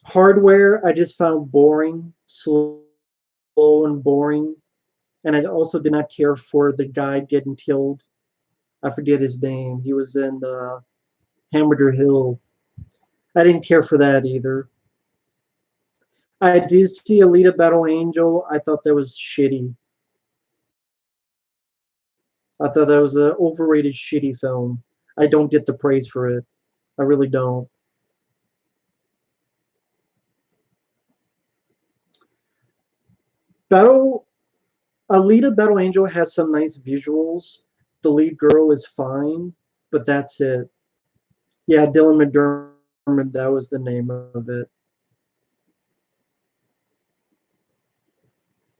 [SPEAKER 1] Hardware, I just found boring, slow and boring. And I also did not care for the guy getting killed. I forget his name. He was in Hamburger Hill. I didn't care for that either. I did see Alita Battle Angel. I thought that was shitty. I thought that was an overrated, shitty film. I don't get the praise for it. I really don't. Battle Alita Battle Angel has some nice visuals. The lead girl is fine, but that's it. Yeah, Dylan McDermott, that was the name of it.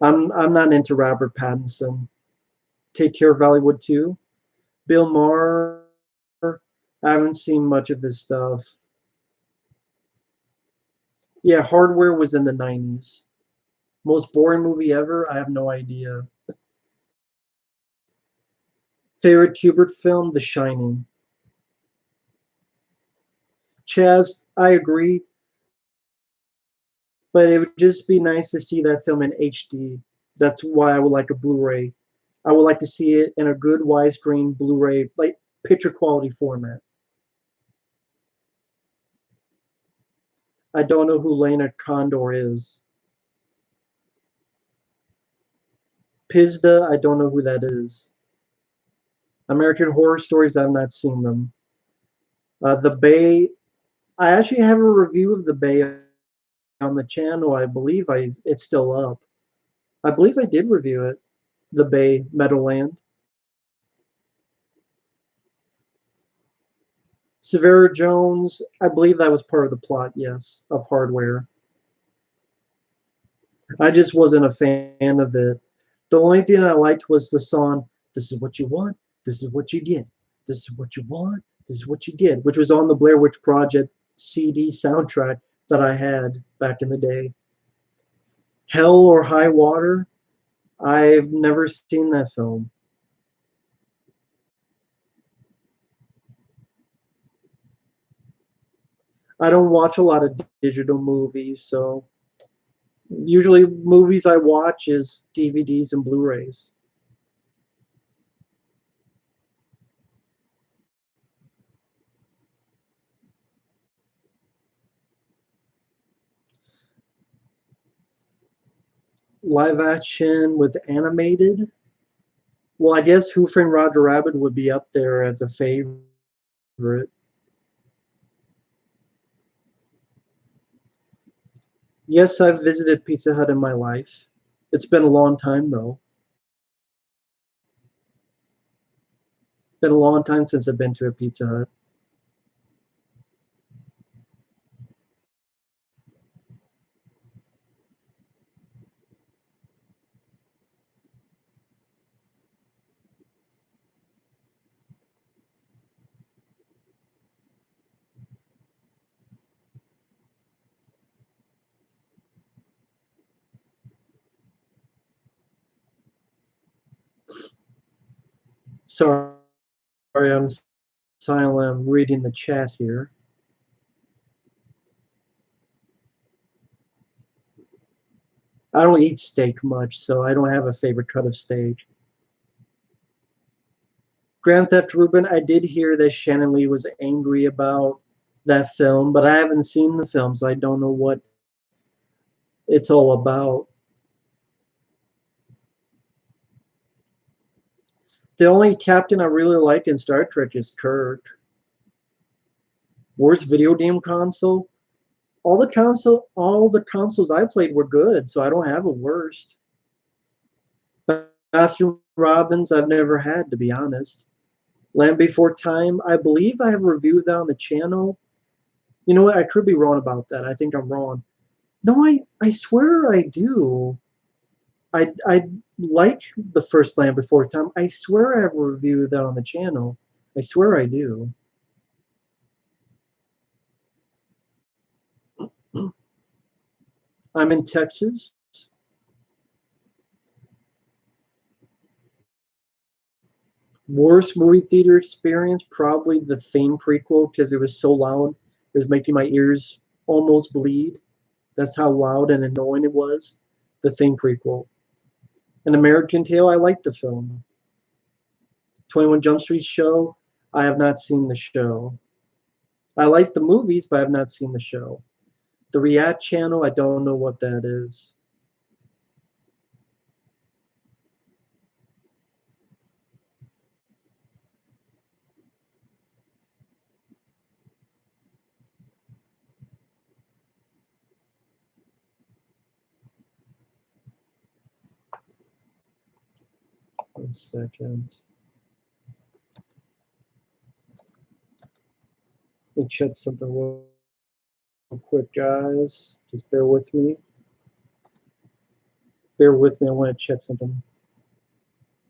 [SPEAKER 1] I'm not into Robert Pattinson. Take Care of Hollywood too. Bill Maher, I haven't seen much of his stuff. Yeah, Hardware was in the 90s. Most boring movie ever? I have no idea. Favorite Kubrick film? The Shining. Chaz, I agree, but it would just be nice to see that film in HD. That's why I would like a Blu-ray. I would like to see it in a good widescreen Blu-ray, like picture quality format. I don't know who Lena Condor is. Pizda, I don't know who that is. American Horror Stories, I've not seen them. The Bay, I actually have a review of The Bay on the channel. I believe it's still up. I believe I did review it. The Bay, Meadowland. Severa Jones, I believe that was part of the plot, yes, of Hardware. I just wasn't a fan of it. The only thing I liked was the song, This Is What You Want, This Is What You Get. This is what you want, this is what you get, which was on the Blair Witch Project CD soundtrack that I had back in the day. Hell or High Water, I've never seen that film. I don't watch a lot of digital movies, so usually movies I watch is DVDs and Blu-rays. Live action with animated. Well, I guess Who Framed Roger Rabbit would be up there as a favorite. Yes, I've visited Pizza Hut in my life. It's been a long time though. Been a long time since I've been to a Pizza Hut. Sorry, I'm silent. I'm reading the chat here. I don't eat steak much, so I don't have a favorite cut of steak. Grand Theft Ruben, I did hear that Shannon Lee was angry about that film, but I haven't seen the film, so I don't know what it's all about. The only captain I really like in Star Trek is Kirk. Worst video game console? All the consoles I played were good, so I don't have a worst. Bastion Robbins I've never had, to be honest. Land Before Time, I believe I have reviewed that on the channel. You know what? I could be wrong about that. I think I'm wrong. No, I swear I do. I like the first Land Before Time. I swear I have reviewed that on the channel. I swear I do. I'm in Texas. Worst movie theater experience, probably the Theme prequel because it was so loud. It was making my ears almost bleed. That's how loud and annoying it was. The Theme prequel. An American Tail, I like the film. 21 Jump Street show, I have not seen the show. I like the movies, but I have not seen the show. The React channel, I don't know what that is. One second. Let me check something real quick, guys. Just bear with me. Bear with me. I want to check something.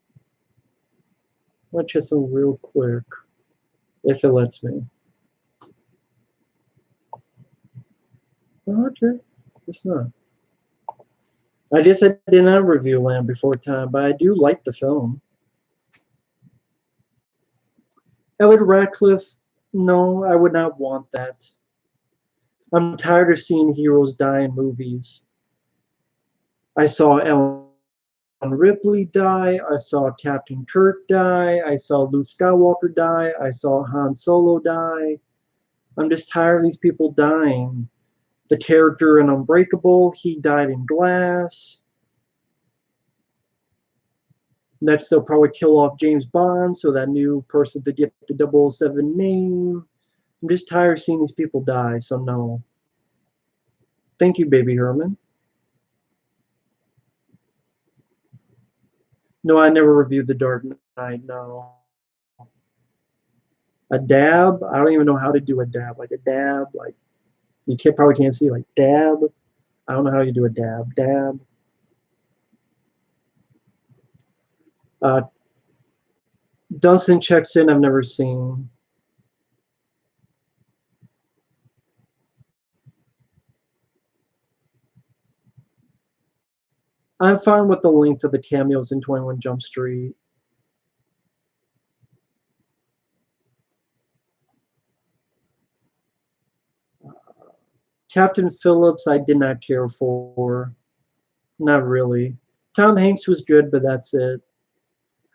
[SPEAKER 1] I want to check something real quick, if it lets me. Oh, okay. It's not. I guess I did not review Land Before Time, but I do like the film. Elliot Radcliffe, no, I would not want that. I'm tired of seeing heroes die in movies. I saw Ellen Ripley die. I saw Captain Kirk die. I saw Luke Skywalker die. I saw Han Solo die. I'm just tired of these people dying. The character in Unbreakable, he died in Glass. Next, they'll probably kill off James Bond so that new person to get the 007 name. I'm just tired of seeing these people die, so no. Thank you, Baby Herman. No, I never reviewed The Dark Knight, no. A dab? I don't even know how to do a dab. Like a dab, like you probably can't see like dab. I don't know how you do a dab. Dab. Uh, Dunstan checks in. I've never seen. I'm fine with the length of the cameos in 21 Jump Street. Captain Phillips, I did not care for. Not really. Tom Hanks was good, but that's it.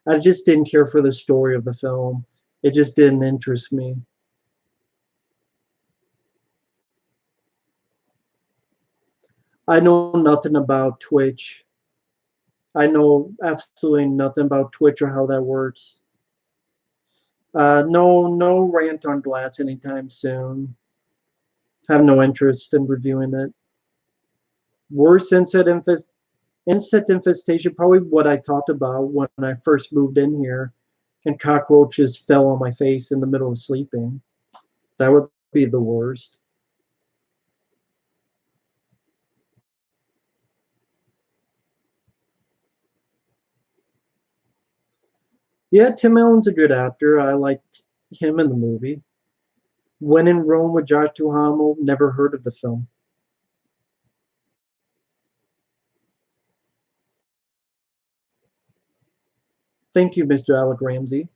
[SPEAKER 1] I just didn't care for the story of the film. It just didn't interest me. I know nothing about Twitch. I know absolutely nothing about Twitch or how that works. No rant on Glass anytime soon. Have no interest in reviewing it. Worst insect infestation, probably what I talked about when I first moved in here, and cockroaches fell on my face in the middle of sleeping. That would be the worst. Yeah, Tim Allen's a good actor. I liked him in the movie. When in Rome with Josh Duhamel, never heard of the film. Thank you, Mr. Alec Ramsey.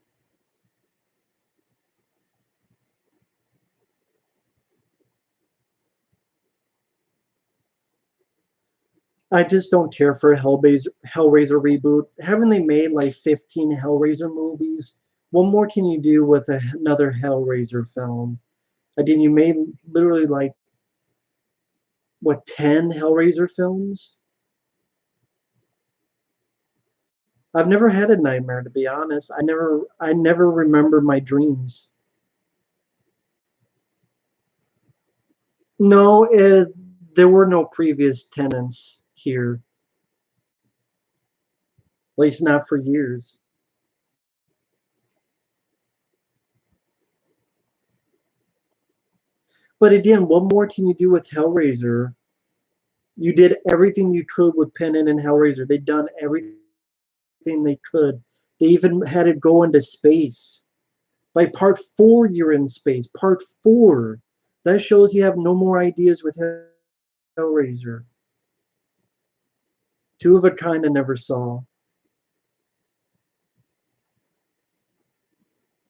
[SPEAKER 1] I just don't care for a Hellraiser reboot. Haven't they made like 15 Hellraiser movies? What more can you do with another Hellraiser film? I mean, you made literally like what 10 Hellraiser films? I've never had a nightmare, to be honest. I never remember my dreams. No, there were no previous tenants here, at least not for years. But again, what more can you do with Hellraiser? You did everything you could with Pennant and Hellraiser. They'd done everything they could. They even had it go into space. By part four, you're in space. Part four. That shows you have no more ideas with Hellraiser. Two of a kind I never saw.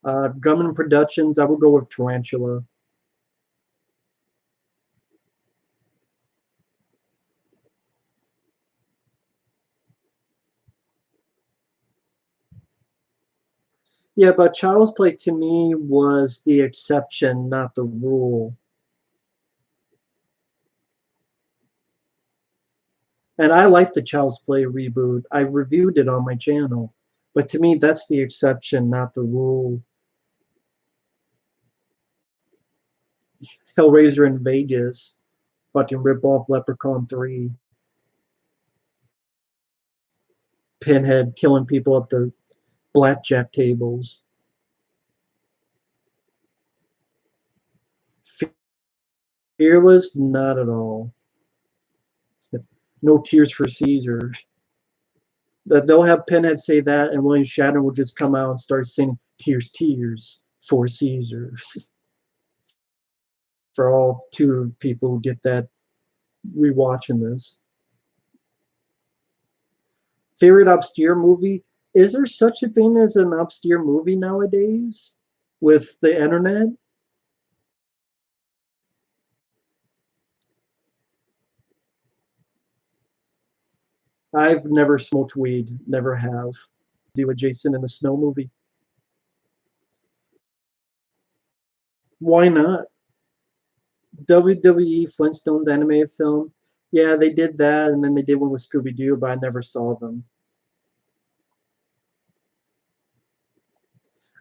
[SPEAKER 1] Grumman Productions, I would go with Tarantula. Yeah, but Child's Play to me was the exception, not the rule. And I like the Child's Play reboot. I reviewed it on my channel. But to me, that's the exception, not the rule. Hellraiser in Vegas, fucking rip off Leprechaun 3. Pinhead killing people at the blackjack tables. Fearless, not at all. No tears for Caesar. That they'll have Pinhead say that, and William Shatner will just come out and start singing "Tears, Tears" for Caesar. For all two people who get that rewatching this. Favorite obscure movie? Is there such a thing as an obscure movie nowadays with the internet? I've never smoked weed, never have. Do a Jason in the Snow movie. Why not? WWE Flintstones animated film. Yeah, they did that, and then they did one with Scooby Doo, but I never saw them.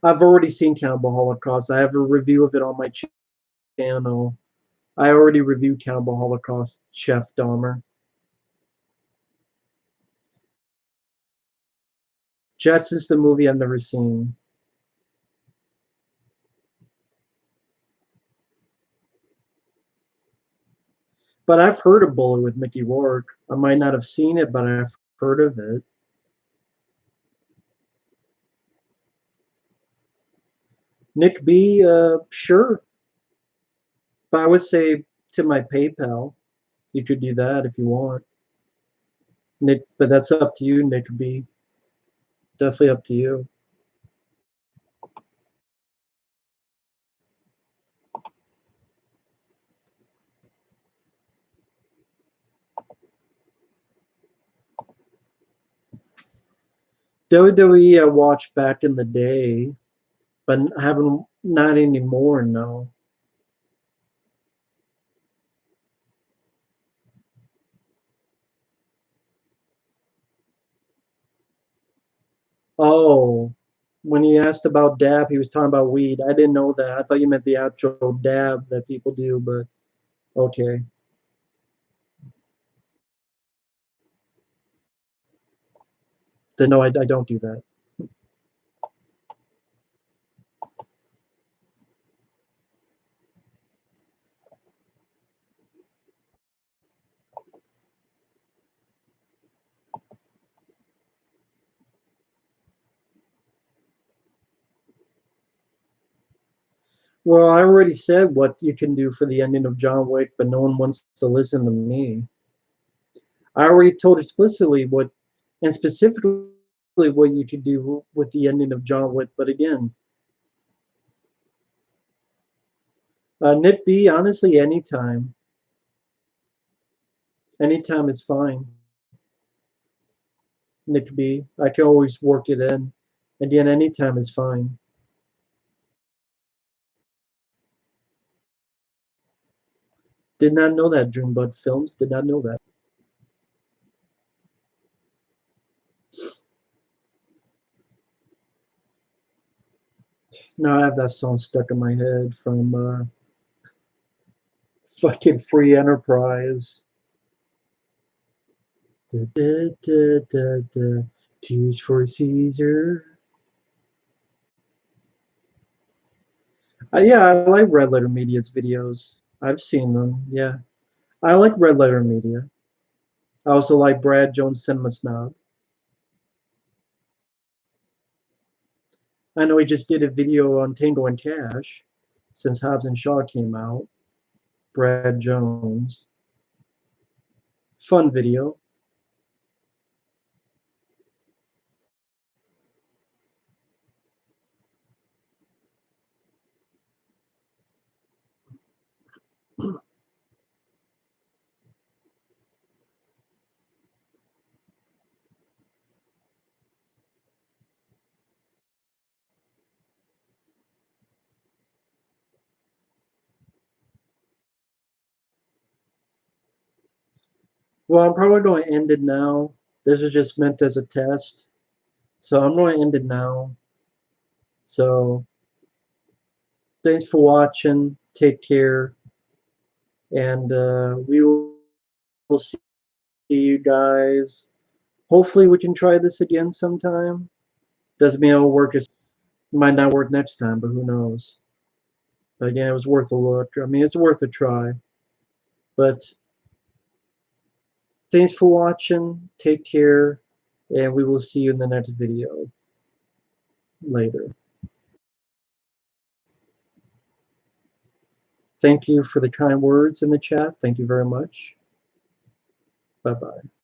[SPEAKER 1] I've already seen Cannibal Holocaust. I have a review of it on my channel. I already reviewed Cannibal Holocaust, Chef Dahmer. Jetsons the movie I've never seen. But I've heard of Bullet with Mickey Rourke. I might not have seen it, but I've heard of it. Nick B, sure. But I would say to my PayPal, you could do that if you want. Nick, but that's up to you, Nick B. Definitely up to you. WWE I watched back in the day, but I haven't not anymore. No. Oh, when he asked about dab, he was talking about weed. I didn't know that. I thought you meant the actual dab that people do, but okay. Then no, I don't do that. Well, I already said what you can do for the ending of John Wick, but no one wants to listen to me. I already told explicitly what, and specifically what you could do with the ending of John Wick. But again, Nit B, honestly, anytime is fine. Nick B. I can always work it in. Again, anytime is fine. Did not know that, Junebug Films. Did not know that. Now I have that song stuck in my head from fucking Free Enterprise. Da, da, da, da, da. Tears for Caesar. Yeah, I like Red Letter Media's videos. I've seen them. Yeah, I like Red Letter Media. I also like Brad Jones Cinema Snob. I know he just did a video on Tango and Cash since Hobbs and Shaw came out. Brad Jones. Fun video. Well, I'm probably going to end it now. This was just meant as a test. So I'm going to end it now. So thanks for watching. Take care. And we will see you guys. Hopefully, we can try this again sometime. Doesn't mean it'll work. It might not work next time, but who knows? But again, it was worth a look. I mean, it's worth a try. But thanks for watching. Take care. And we will see you in the next video later. Thank you for the kind words in the chat. Thank you very much. Bye bye.